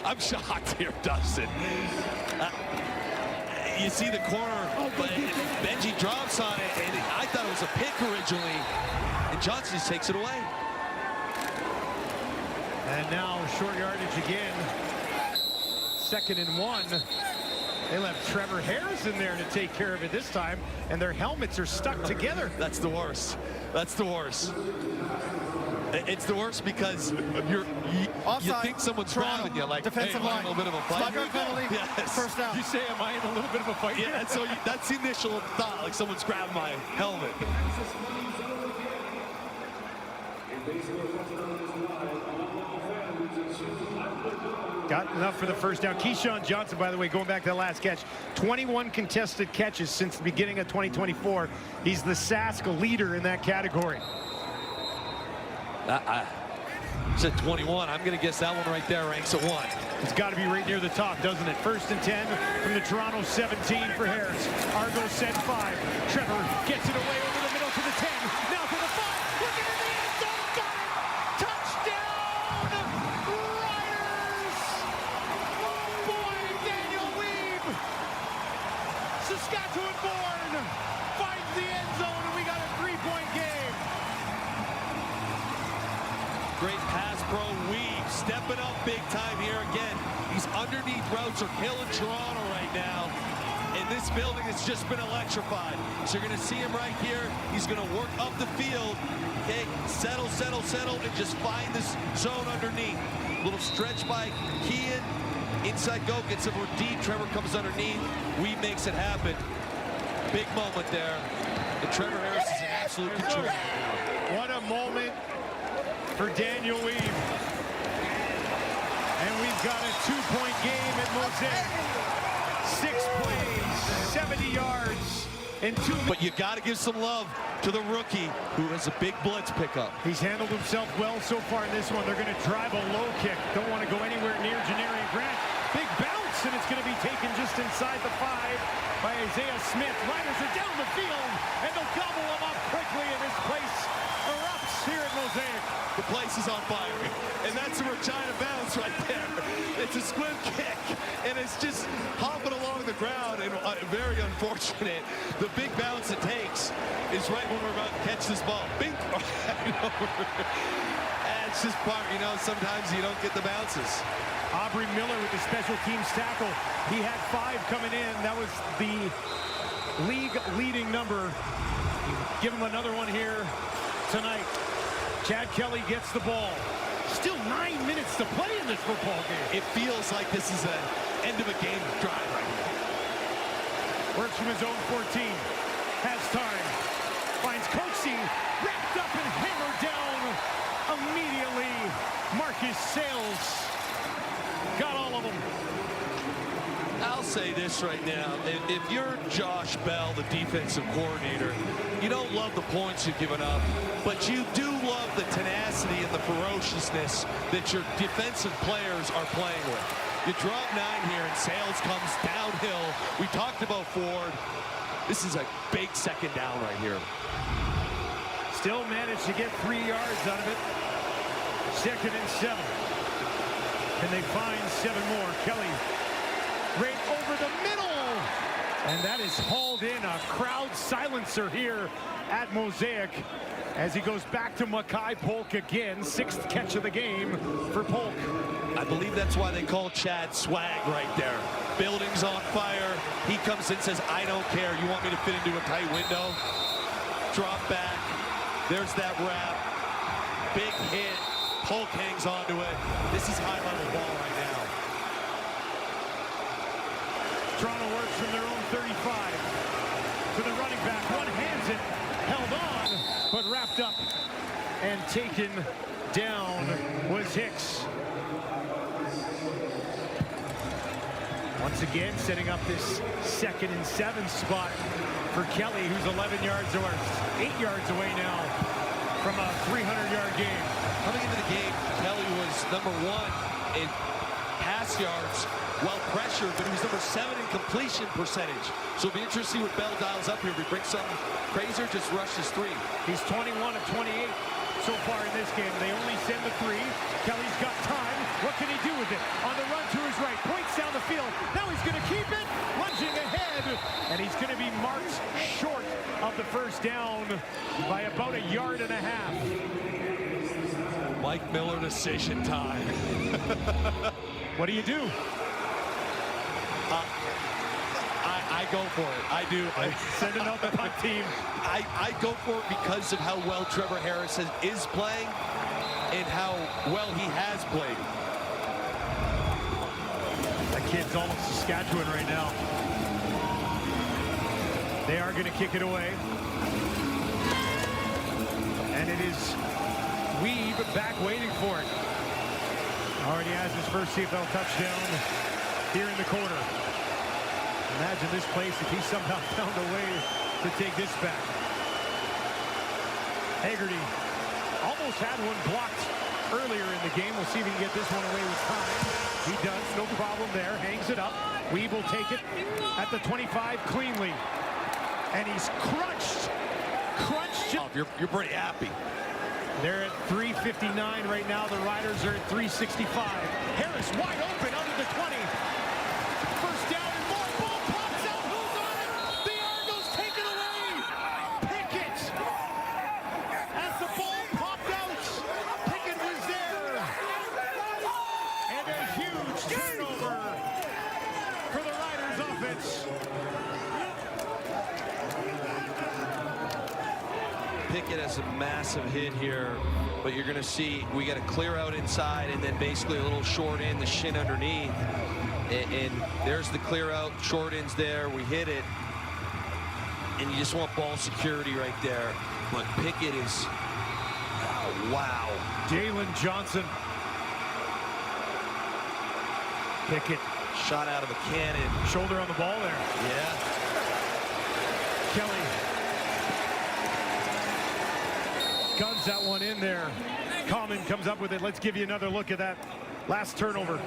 I'm shocked here, Dustin. You see the corner, but Benji drops on it, and I thought it was a pick originally, and Johnson just takes it away. And now short yardage again. 2nd and 1. They left Trevor Harris in there to take care of it this time, and their helmets are stuck together. That's the worst. That's the worst. It's the worst because you think someone's grabbing you, like, defensive line. A little bit of a fight. Penalty. Yes. First down. You say, am I in a little bit of a fight? Yeah, so that's the initial thought, like someone's grabbing my helmet. Got enough for the first down. Keyshawn Johnson, by the way, going back to the last catch, 21 contested catches since the beginning of 2024. He's the Sask leader in that category. I said 21. I'm going to guess that one right there ranks at 1. It's got to be right near the top, doesn't it? 1st and 10 from the Toronto 17 for Harris. Argos send 5. Trevor gets it away over the middle to the 10. Now to the 5. Look at the end zone. Got it. Touchdown. stepping up big time here again. These underneath routes are killing Toronto right now. And this building has just been electrified. So you're going to see him right here. He's going to work up the field. Okay, settle, and just find this zone underneath. Little stretch by Kean. Inside go, gets it more deep. Trevor comes underneath. Weave makes it happen. Big moment there. And Trevor Harris is in absolute control. What a moment for Daniel Weave. And we've got a 2-point game at Mosaic. 6 plays, 70 yards in 2 minutes. But you got to give some love to the rookie who has a big blitz pickup. He's handled himself well so far in this one. They're going to drive a low kick. Don't want to go anywhere near Janarian Grant. Big bounce, and it's going to be taken just inside the 5 by Isaiah Smith. Riders are down the field, and they'll gobble them up quickly, and this place erupts here at Mosaic. The place is on fire, and that's a Regina bounce right there. It's a squib kick, and it's just hopping along the ground, and very unfortunate. The big bounce it takes is right when we're about to catch this ball. Bink! And it's just part, you know, sometimes you don't get the bounces. Aubrey Miller with the special teams tackle. He had 5 coming in. That was the league leading number. Give him another one here tonight. Chad Kelly gets the ball. Still 9 minutes to play in this football game. It feels like this is an end of a game drive right here. Works from his own 14. Has time. Finds Coatsy. Wrapped up and hammered down immediately. Marcus Sales got all of them. I'll say this right now. If you're Josh Bell, the defensive coordinator, you don't love the points you've given up, but you do love the tenacity and the ferociousness that your defensive players are playing with. You drop 9 here, and Sales comes downhill. We talked about Ford. This is a big second down right here. Still managed to get 3 yards out of it. 2nd and 7. Can they find 7 more? Kelly right over the middle. And that is hauled in. A crowd silencer here at Mosaic as he goes back to Makai Polk again. 6th catch of the game for Polk. I believe that's why they call Chad swag right there. Building's on fire. He comes in, says, I don't care. You want me to fit into a tight window? Drop back. There's that wrap. Big hit. Polk hangs onto it. This is high-level ball right now. Toronto works from their own 35 to the running back. One hands it, held on, but wrapped up and taken down was Hicks. Once again, setting up this 2nd and 7 spot for Kelly, who's 11 yards or 8 yards away now from a 300-yard game. Coming into the game, Kelly was number 1 in pass yards while pressured, but he was number 7 in completion percentage. So it'll be interesting what Bell dials up here. If he brings something crazy or just rushes 3. He's 21 of 28 so far in this game. They only send the 3. Kelly's got time. What can he do with it? On the run to his right. Points down the field. Now he's going to keep it. Lunging ahead. And he's going to be marked short of the first down by about 1.5 yards. Mike Miller decision time. What do you do? I go for it. I do. Send it out the punt team. I go for it because of how well Trevor Harris is playing and how well he has played. That kid's all of Saskatchewan right now. They are going to kick it away. And it is Weave back waiting for it. Already has his first CFL touchdown here in the quarter. Imagine this place if he somehow found a way to take this back. Haggerty almost had one blocked earlier in the game. We'll see if he can get this one away with time. He does, no problem there. Hangs it up. Weave will take it at the 25 cleanly. And he's crunched. You're pretty happy. They're at 3:59 right now. The Riders are at 3:65. Harris wide open under the 20. First down and more. Ball pops out. Who's on it? The Argonauts take it away. Pickett. As the ball popped out, Pickett was there. Pickett has a massive hit here, but you're going to see we got a clear out inside and then basically a little short in, the shin underneath. And there's the clear out, short ins there. We hit it. And you just want ball security right there. But Pickett is, oh, wow. Jalen Johnson. Pickett. Shot out of a cannon. Shoulder on the ball there. Yeah. Kelly. Guns that one in there. Common comes up with it. Let's give you another look at that last turnover.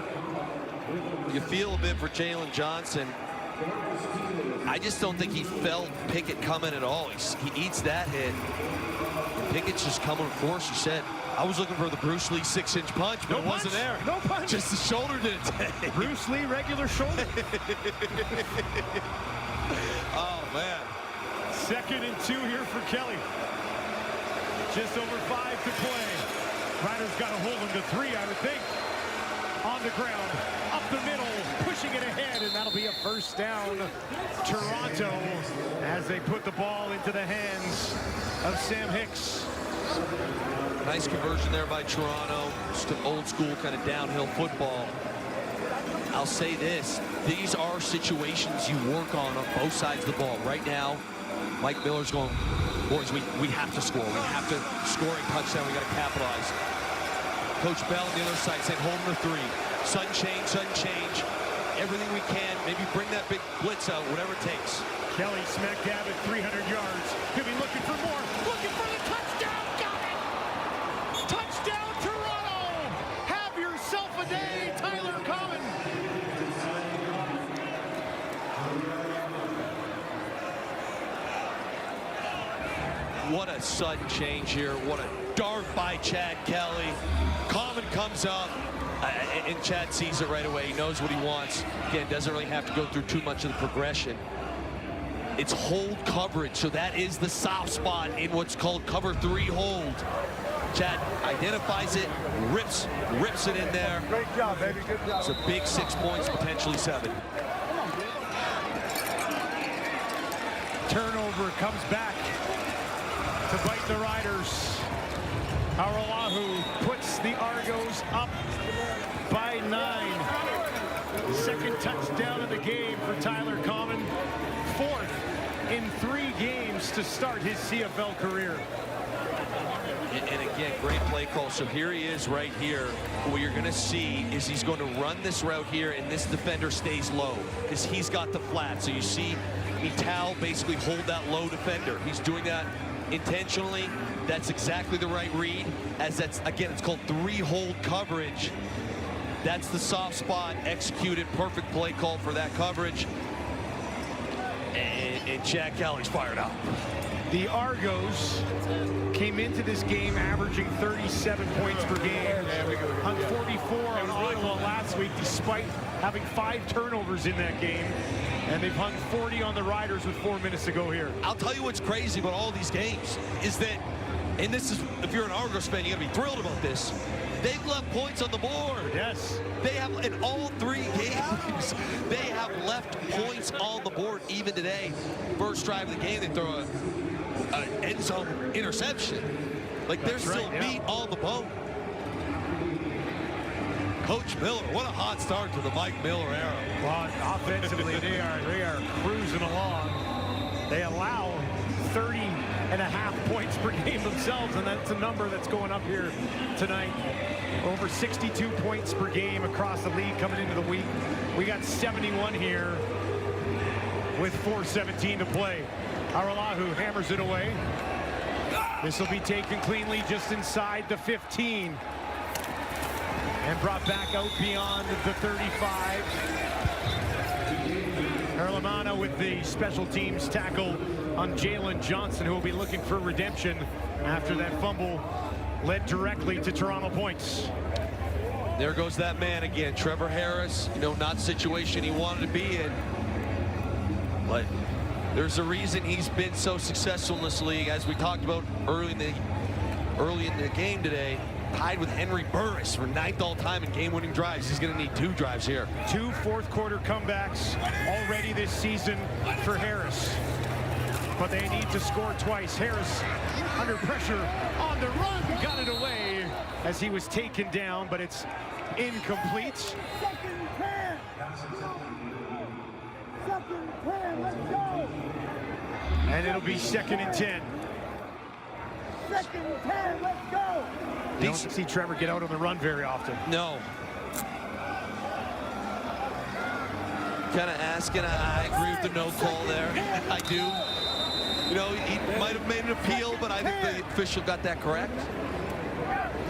You feel a bit for Jalen Johnson. I just don't think he felt Pickett coming at all. He eats that hit. And Pickett's just coming with force. You said, I was looking for the Bruce Lee 6-inch punch, but it wasn't there. No punch. Just the shoulder did it today. Bruce Lee regular shoulder. Oh, man. 2nd and 2 here for Kelly. Just over 5 to play. Riders got to hold him to 3, I would think. On the ground, up the middle, pushing it ahead, and that'll be a first down. Toronto, as they put the ball into the hands of Sam Hicks. Nice conversion there by Toronto. Just an old school kind of downhill football. I'll say this, these are situations you work on both sides of the ball. Right now, Mike Miller's going, boys, we have to score. We have to score a touchdown. We got to capitalize. Coach Bell on the other side saying, hold him to 3. Sudden change. Everything we can. Maybe bring that big blitz out, whatever it takes. Kelly smack dab at 300 yards. He'll be looking for more. Looking for the touchdown. Got it! Touchdown, Toronto! Have yourself a day, Tyler Common. What a sudden change here. What a dart by Chad Kelly. Common comes up, and Chad sees it right away. He knows what he wants. Again, doesn't really have to go through too much of the progression. It's hold coverage, so that is the soft spot in what's called cover 3 hold. Chad identifies it, rips it in there. Great job, baby. Good job. It's a big 6 points, potentially 7. Turnover comes back to bite the Riders. Argonauts puts the Argos up by 9. 2nd touchdown of the game for Tyler Common. 4th in 3 games to start his CFL career. And again, great play call. So here he is right here. What you're going to see is he's going to run this route here, and this defender stays low because he's got the flat. So you see Mital basically hold that low defender. He's doing that intentionally. That's exactly the right read, as that's, again, it's called 3-hold coverage. That's the soft spot, executed, perfect play call for that coverage. And Chad Kelly's fired up. The Argos came into this game averaging 37 points per game. Hung 44 on Ottawa last week, despite having 5 turnovers in that game. And they've hung 40 on the Riders with 4 minutes to go here. I'll tell you what's crazy about all these games is that, and this is, if you're an Argos fan, you gotta be thrilled about this. They've left points on the board. Yes. They have, in all 3 games, they have left points on the board even today. First drive of the game, they throw an end zone interception. Like, there's still meat on the bone. Coach Miller, what a hot start to the Mike Miller era. Well, offensively, they are cruising along. They allow 30.5 points per game themselves, and that's a number that's going up here tonight. Over 62 points per game across the league coming into the week. We got 71 here with 4:17 to play. Argonauts hammers it away. This will be taken cleanly just inside the 15. And brought back out beyond the 35. Herlamano with the special teams tackle on Jalen Johnson, who will be looking for redemption after that fumble led directly to Toronto points. There goes that man again, Trevor Harris. You know, not the situation he wanted to be in. But there's a reason he's been so successful in this league, as we talked about early in the game today. Tied with Henry Burris for 9th all-time in game-winning drives. He's going to need 2 drives here. 2 fourth-quarter comebacks already this season for Harris. but they need to score twice. Harris under pressure on the run, got it away as he was taken down, but it's incomplete. Second 10. Second 10, let's go. And it'll be 2nd and 10. Second 10, let's go. You don't see Trevor get out on the run very often. No. Kind of asking, I agree with the no call there. I do. You know, he might have made an appeal, but I think the official got that correct.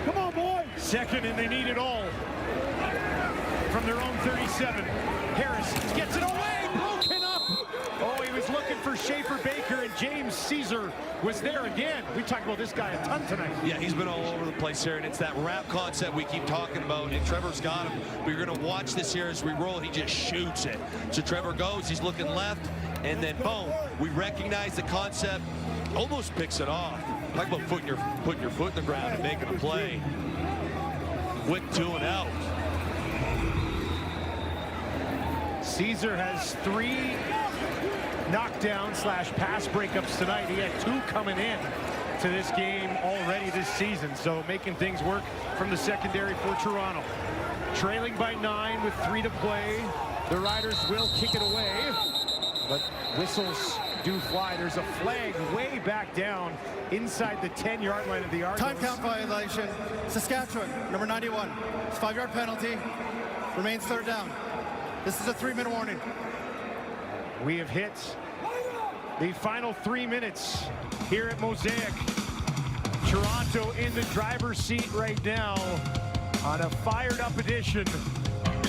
Come on, boys. 2nd, and they need it all. From their own 37. Harris gets it away, broken up. Oh, he was looking for Schaefer Baker, and James Caesar was there again. We talked about this guy a ton tonight. Yeah, he's been all over the place here, and it's that wrap concept we keep talking about, and Trevor's got him. We're going to watch this here as we roll. He just shoots it. So Trevor goes, he's looking left, and then boom, we recognize the concept, almost picks it off. Talk about putting your foot in the ground and making a play. Quick 2 and out. Caesar has 3 knockdown / pass breakups tonight. He had 2 coming in to this game already this season, so making things work from the secondary for Toronto. Trailing by 9 with 3 to play. The Riders will kick it away, but whistles do fly. There's a flag way back down inside the 10-yard line of the Argonauts. Time count violation. Saskatchewan, number 91. It's 5-yard penalty. Remains 3rd down. This is a 3-minute warning. We have hit the final 3 minutes here at Mosaic. Toronto in the driver's seat right now on a fired-up edition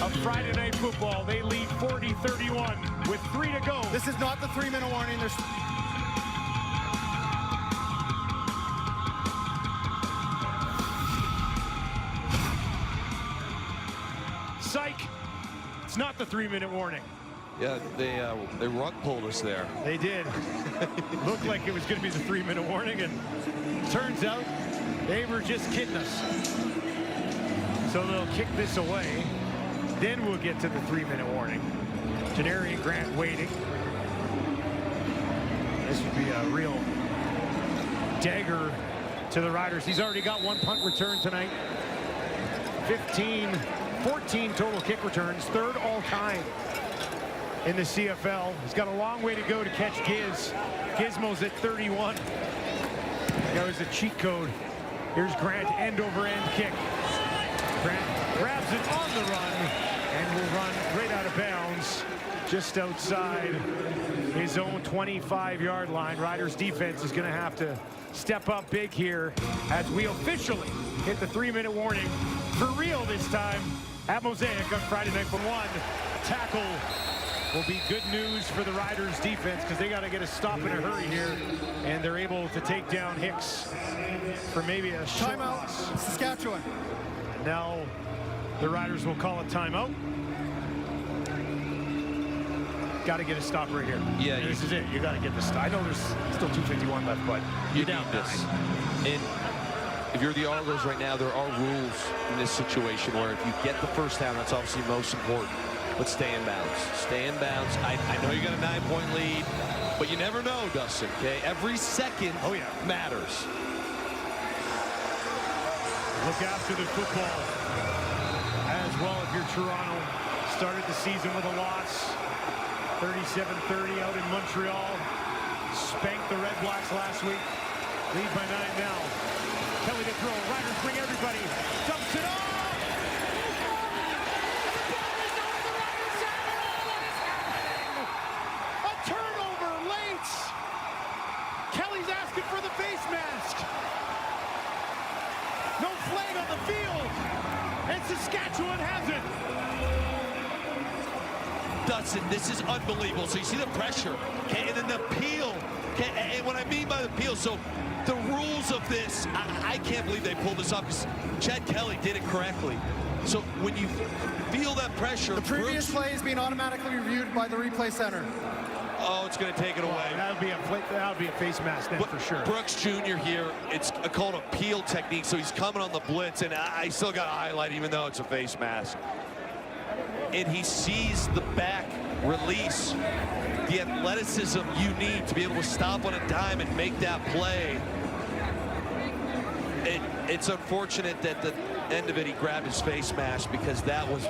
of Friday Night Football. They lead 40-31 with 3 to go. This is not the 3-minute warning. There's Psych! It's not the 3-minute warning. Yeah, they rug pulled us there. They did. Looked like it was going to be the 3-minute warning, and turns out they were just kidding us. So they'll kick this away. Then we'll get to the 3-minute warning. Janarian Grant waiting. This would be a real dagger to the Riders. He's already got 1 punt return tonight. 14 total kick returns, 3rd all time in the CFL. He's got a long way to go to catch Gizmo's at 31. That was a cheat code. Here's Grant, end over end kick. Grant grabs it on the run and will run right out of bounds just outside his own 25-yard line. Riders defense is going to have to step up big here as we officially hit the 3-minute warning for real this time at Mosaic on Friday night. For 1 tackle will be good news for the Riders defense because they got to get a stop in a hurry here, and they're able to take down Hicks for maybe a timeout. Saskatchewan. Now the Riders will call a timeout. Got to get a stop right here. Yeah, this is it. You got to get the stop. I know there's still 2:51 left, but you down this. And if you're the Argos right now, there are rules in this situation where if you get the first down, that's obviously most important. But stay in bounds. Stay in bounds. I know you got a 9-point lead, but you never know, Dustin. Okay, every second matters. Look after the football as well if you're Toronto. Started the season with a loss. 37-30 out in Montreal. Spanked the Red Blacks last week. Lead by 9 now. Kelly to throw. Riders bring everybody. Dumps it off. A turnover late. Kelly's asking for the face mask. No flag on the field. And Saskatchewan has it. Dustin, this is unbelievable. So you see the pressure, okay, and then the peel. Okay, and what I mean by the peel, so the rules of this, I can't believe they pulled this off because Chad Kelly did it correctly. So when you feel that pressure, the previous play is being automatically reviewed by the replay center. Oh, it's going to take it away. That'll be a face mask then for sure. Brooks Jr. here, it's called a peel technique, so he's coming on the blitz, and I still got to highlight even though it's a face mask. And he sees the back release. the athleticism you need to be able to stop on a dime and make that play. It's unfortunate that the end of it, he grabbed his face mask, because that was...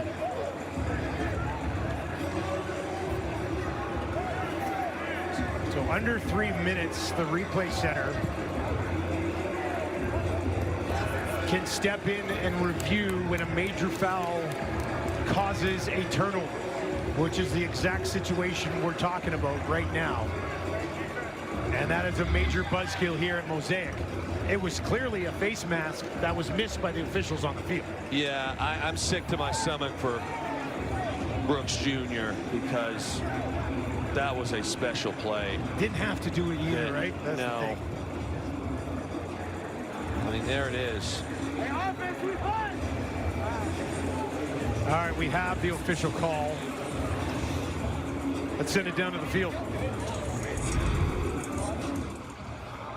So under 3 minutes, the replay center can step in and review when a major foul causes a turnover, which is the exact situation we're talking about right now. And that is a major buzzkill here at Mosaic. It was clearly a face mask that was missed by the officials on the field. Yeah, I'm sick to my stomach for Brooks Jr. because that was a special play. Didn't have to do it either, right? That's no. the thing. I mean, there it is. Hey, offense, we won! All right, we have the official call. Let's send it down to the field.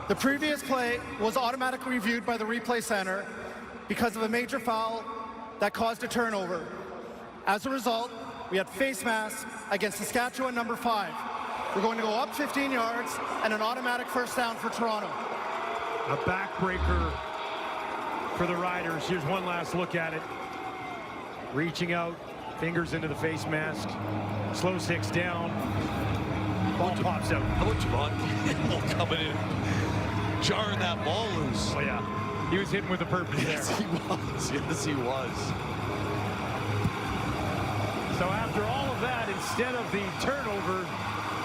The previous play was automatically reviewed by the replay center because of a major foul that caused a turnover. As a result, we had face masks against Saskatchewan number 5. We're going to go up 15 yards and an automatic first down for Toronto. A backbreaker for the Riders. Here's one last look at it. Reaching out, fingers into the face mask. Slow 6 down. Ball pops out. How about Javon Campbell coming in, jarring that ball loose? Oh, yeah. He was hitting with a purpose there. Yes, he was. Yes, he was. So after all of that, instead of the turnover,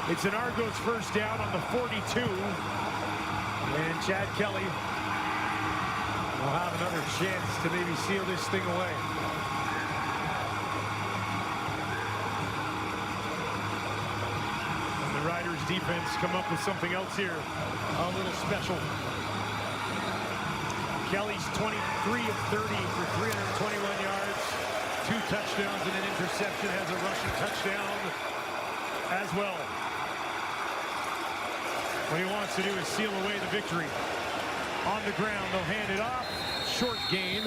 it's an Argos first down on the 42. And Chad Kelly will have another chance to maybe seal this thing away. And the Riders defense come up with something else here. A little special. Kelly's 23 of 30 for 321 yards. 2 touchdowns and an interception, has a rushing touchdown as well. What he wants to do is seal away the victory. On the ground, they'll hand it off. Short gain.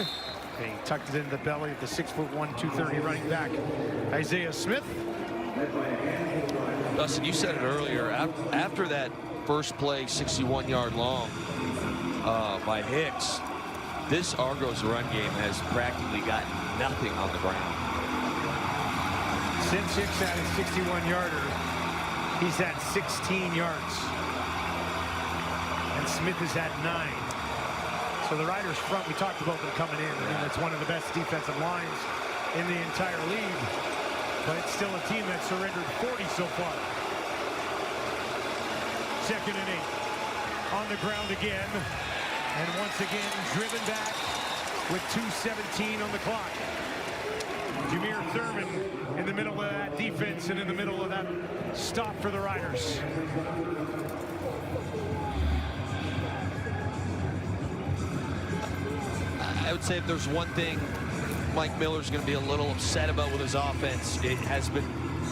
And he tucked it into the belly of the 6'1", 230 running back, Isaiah Smith. Dustin, you said it earlier. After that first play, 61-yard long by Hicks, this Argos run game has practically gotten nothing on the ground. Since Hicks had a 61-yarder, he's had 16 yards. And Smith has had 9. So the Riders front, we talked about them coming in. I mean, that's one of the best defensive lines in the entire league. But it's still a team that surrendered 40 so far. 2nd and 8. On the ground again. And once again, driven back with 2:17 on the clock. Jameer Thurman in the middle of that defense and in the middle of that stop for the Riders. I would say if there's one thing Mike Miller's going to be a little upset about with his offense, it has been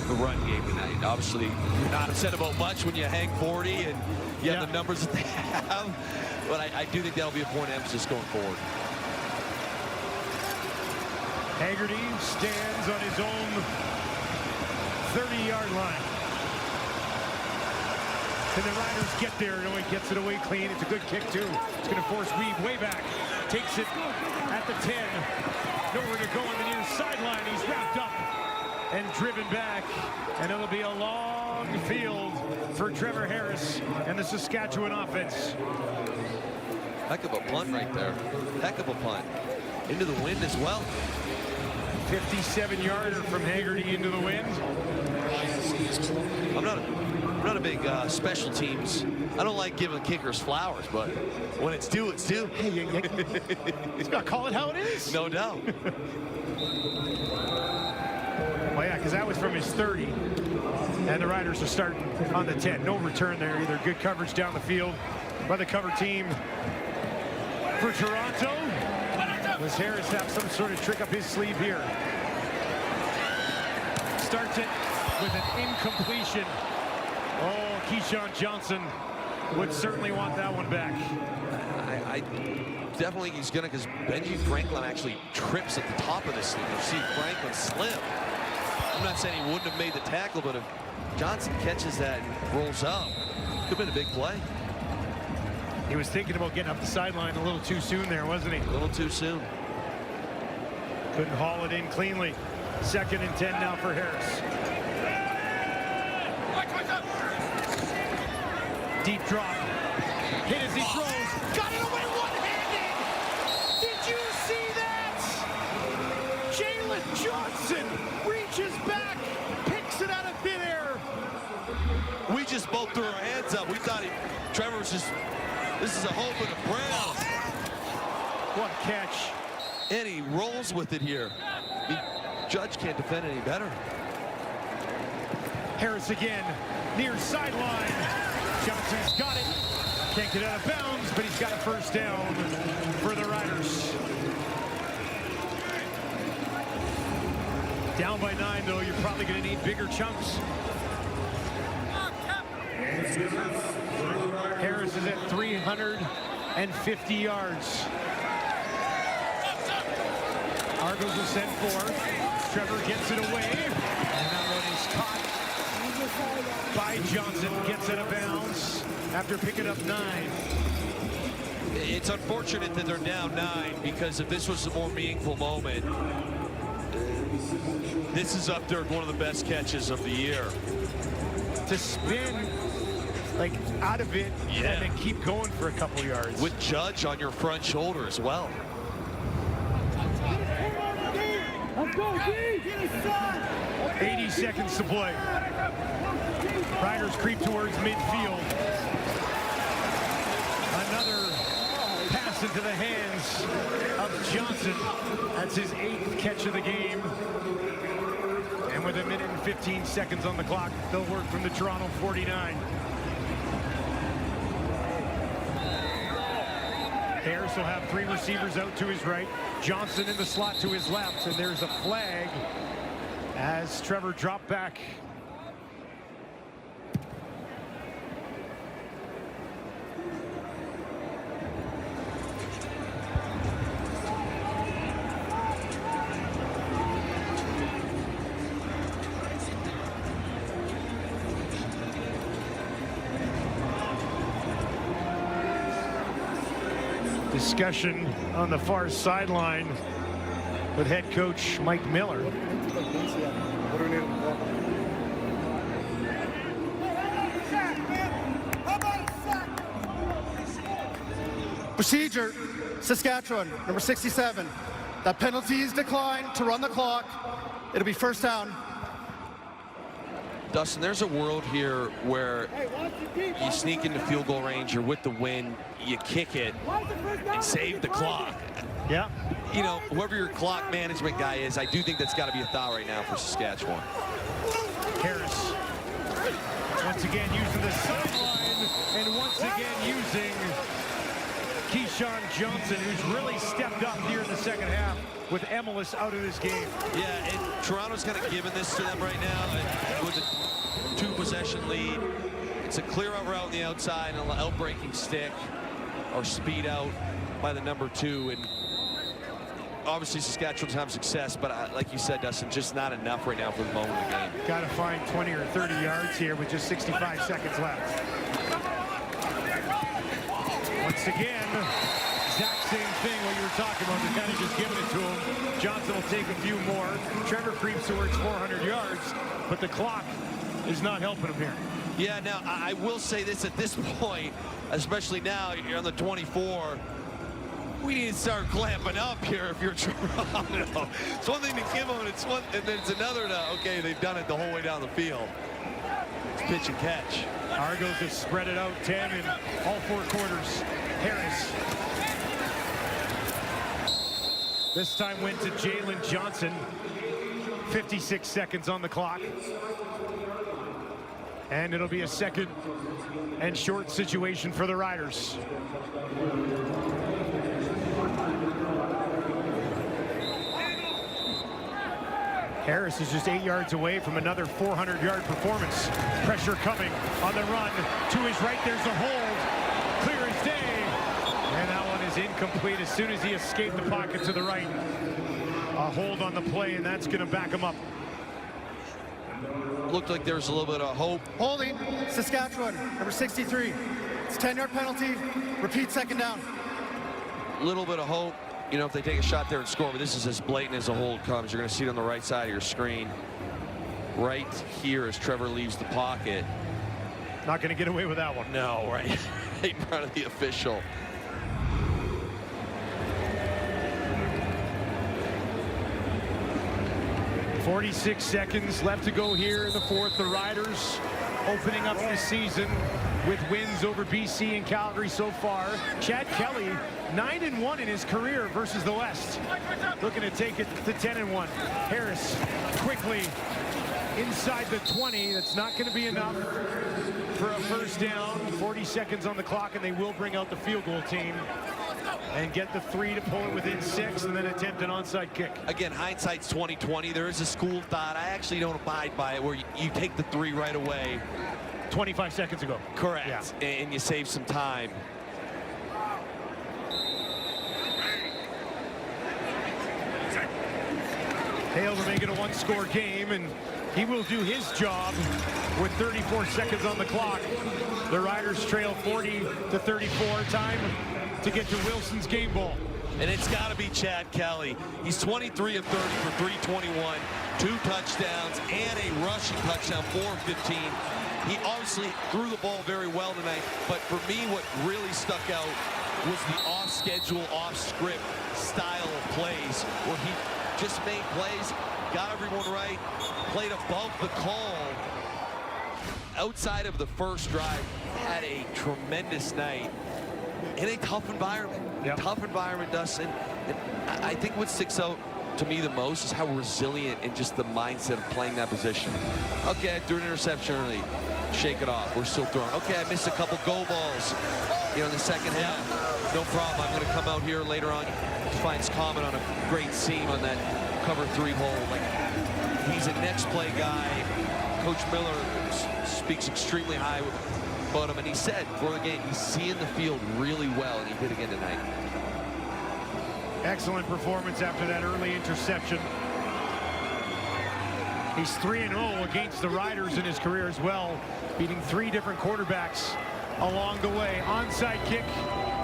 the run game tonight. Obviously, you're not upset about much when you hang 40 and you have the numbers that they have. But I do think that'll be a point of emphasis going forward. Haggerty stands on his own 30-yard line. Can the Riders get there? No, he gets it away clean. It's a good kick, too. It's going to force Reeve way back. Takes it at the 10. Nowhere to go on the near sideline. He's wrapped up and driven back. And it'll be a long field for Trevor Harris and the Saskatchewan offense. Heck of a punt right there. Heck of a punt. Into the wind as well. 57-yarder from Haggerty into the wind. I'm not a big special teams. I don't like giving kickers flowers, but when it's due, it's due. Hey, you got to call it how it is. No doubt. Well, yeah, because that was from his 30. And the Riders are starting on the 10. No return there either. Good coverage down the field by the cover team. For Toronto, does Harris have some sort of trick up his sleeve here? Starts it with an incompletion. Oh, Keyshawn Johnson would certainly want that one back. I definitely think he's going to, because Benji Franklin actually trips at the top of this thing. You see Franklin slip. I'm not saying he wouldn't have made the tackle, but if Johnson catches that and rolls up. Could have been a big play. He was thinking about getting up the sideline a little too soon there, wasn't he? A little too soon. Couldn't haul it in cleanly. 2nd and 10 now for Harris. Deep drop. Hit as he throws. Got it away one-handed. Did you see that? Jalen Johnson reaches back, picks it out of midair. We just both threw our hands up. We thought Trevor was just, this is a hole in the ground. What a catch. And he rolls with it here. Judge can't defend any better. Harris again, near sideline. Johnson's got it. Can't get out of bounds, but he's got a first down for the Riders. Down by 9, though, you're probably going to need bigger chunks. Harris is at 350 yards. Argos will send 4. Trevor gets it away. And that one is caught by Johnson. Gets out of bounds after picking up 9. It's unfortunate that they're down 9, because if this was a more meaningful moment, this is up there with one of the best catches of the year. To spin like out of it, and then keep going for a couple yards. With Judge on your front shoulder as well. Let's go, D! 80 seconds to play. Riders creep towards midfield. Another pass into the hands of Johnson. That's his 8th catch of the game. And with 1 minute and 15 seconds on the clock, they'll work from the Toronto 49. Harris will have 3 receivers out to his right. Johnson in the slot to his left. And there's a flag as Trevor dropped back. Discussion on the far sideline with head coach Mike Miller. Procedure, Saskatchewan, number 67. That penalty is declined to run the clock. It'll be first down. Dustin, there's a world here where you sneak into field goal range, you're with the win, you kick it, and save the clock. Yeah. You know, whoever your clock management guy is, I do think that's got to be a foul right now for Saskatchewan. Harris once again using the sideline, and once again using Keyshawn Johnson, who's really stepped up here in the second half with Emelis out of this game. Yeah, and Toronto's kind of giving this to them right now with a 2-possession lead. It's a clear out route on the outside, and an out-breaking stick or speed out by the number 2. And obviously Saskatchewan's having success, but like you said, Dustin, just not enough right now for the moment of the game. Got to find 20 or 30 yards here with just 65 seconds left. Once again, exact same thing what you were talking about. They're kind of just giving it to him. Johnson will take a few more. Trevor creeps towards 400 yards, but the clock is not helping him here. Yeah, now I will say this at this point, especially now you're on the 24. We need to start clamping up here if you're Toronto. It's one thing to give them, and then it's another to, okay, they've done it the whole way down the field. It's pitch and catch. Argos have spread it out 10 in all 4 quarters. Harris. This time went to Jalen Johnson. 56 seconds on the clock. And it'll be a 2nd and short situation for the Riders. Harris is just 8 yards away from another 400-yard performance. Pressure coming on the run. To his right, there's a hold. Clear as day. And that one is incomplete as soon as he escaped the pocket to the right. A hold on the play, and that's going to back him up. looked like there was a little bit of hope. Holding, Saskatchewan, number 63. It's a 10-yard penalty. Repeat second down. A little bit of hope, you know, if they take a shot there and score, but this is as blatant as a hold comes. You're going to see it on the right side of your screen. Right here as Trevor leaves the pocket. Not going to get away with that one. No, right in front of the official. .46 seconds left to go here in the fourth. The Riders opening up the season with wins over BC and Calgary so far. Chad Kelly, 9-1 in his career versus the West. Looking to take it to 10-1. Harris quickly inside the 20. That's not going to be enough for a first down. 40 seconds on the clock, and they will bring out the field goal team and get the 3 to pull it within 6, and then attempt an onside kick. Again, hindsight's 20/20. There is a school of thought. I actually don't abide by it, where you take the 3 right away. 25 seconds ago. Correct. Yeah. And you save some time. Hale to make it a one-score game, and he will do his job with 34 seconds on the clock. The Riders trail 40-34. Time to get to Wilson's game ball. And it's got to be Chad Kelly. He's 23 of 30 for 321, 2 touchdowns, and a rushing touchdown, 4-15. He obviously threw the ball very well tonight, but for me, what really stuck out was the off-schedule, off-script style of plays, where he just made plays, got everyone right, played above the call. Outside of the first drive, had a tremendous night in a tough environment. Yep. Tough environment, Dustin. And I think what sticks out to me the most is how resilient and just the mindset of playing that position. Okay, I threw an interception early. Shake it off. We're still throwing. Okay, I missed a couple go balls, you know, in the second half. No problem. I'm going to come out here later on. Finds Common on a great seam on that cover 3 hole. Like, he's a next play guy. Coach Miller speaks extremely high about him, and he said before the game he's seeing the field really well, and he did again tonight. Excellent performance after that early interception. He's 3-0 against the Riders in his career as well, beating 3 different quarterbacks along the way. Onside kick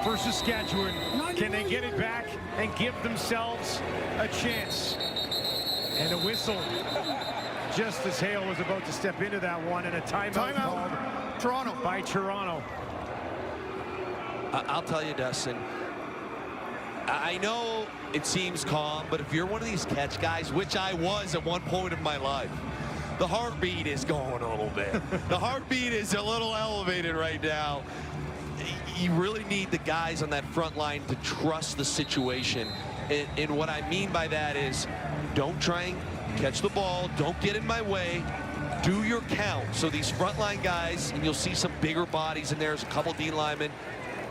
for Saskatchewan. Can they get it back and give themselves a chance? And a whistle just as Hale was about to step into that one, and a timeout called Toronto. by Toronto. I'll tell you, Dustin, I know it seems calm, but if you're one of these catch guys, which I was at one point in my life, the heartbeat is going a little bit. The heartbeat is a little elevated right now. You really need the guys on that front line to trust the situation. And what I mean by that is, don't try and catch the ball. Don't get in my way. Do your count. So these frontline guys, and you'll see some bigger bodies in there. There's a couple D linemen.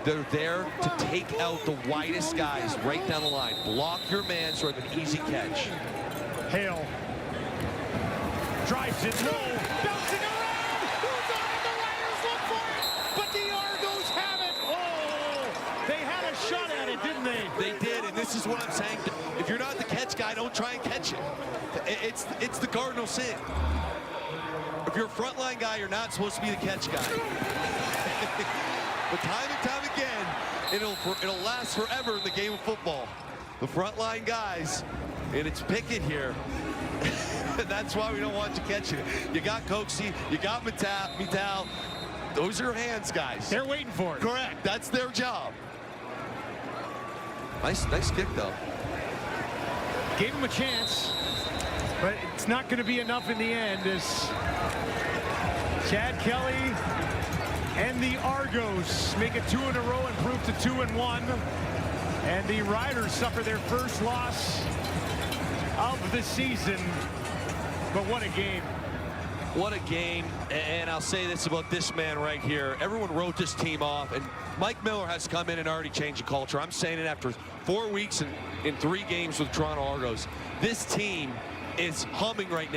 They're there to take out the widest guys right down the line. Block your man so it's an easy catch. Hale drives it low, bouncing around. Who's on it? The Riders look for it, but the Argos have it. Oh, they had a shot at it, didn't they? They did, and this is what I'm saying. If you're not the catch guy, don't try and catch it. It's the cardinal sin. If you're a frontline guy, you're not supposed to be the catch guy. But time and time again, it'll last forever in the game of football. The frontline guys, and it's Pickett here. And that's why we don't want you catching it. You got Coxie, you got Mittal. Those are your hands, guys. They're waiting for it. Correct. That's their job. Nice kick, though. Gave him a chance, but it's not going to be enough in the end as Chad Kelly and the Argos make it 2 in a row, improve to 2-1. And the Riders suffer their first loss of the season. But what a game. What a game. And I'll say this about this man right here. Everyone wrote this team off, and Mike Miller has come in and already changed the culture. I'm saying it after 4 weeks in 3 games with Toronto Argos. This team is humming right now.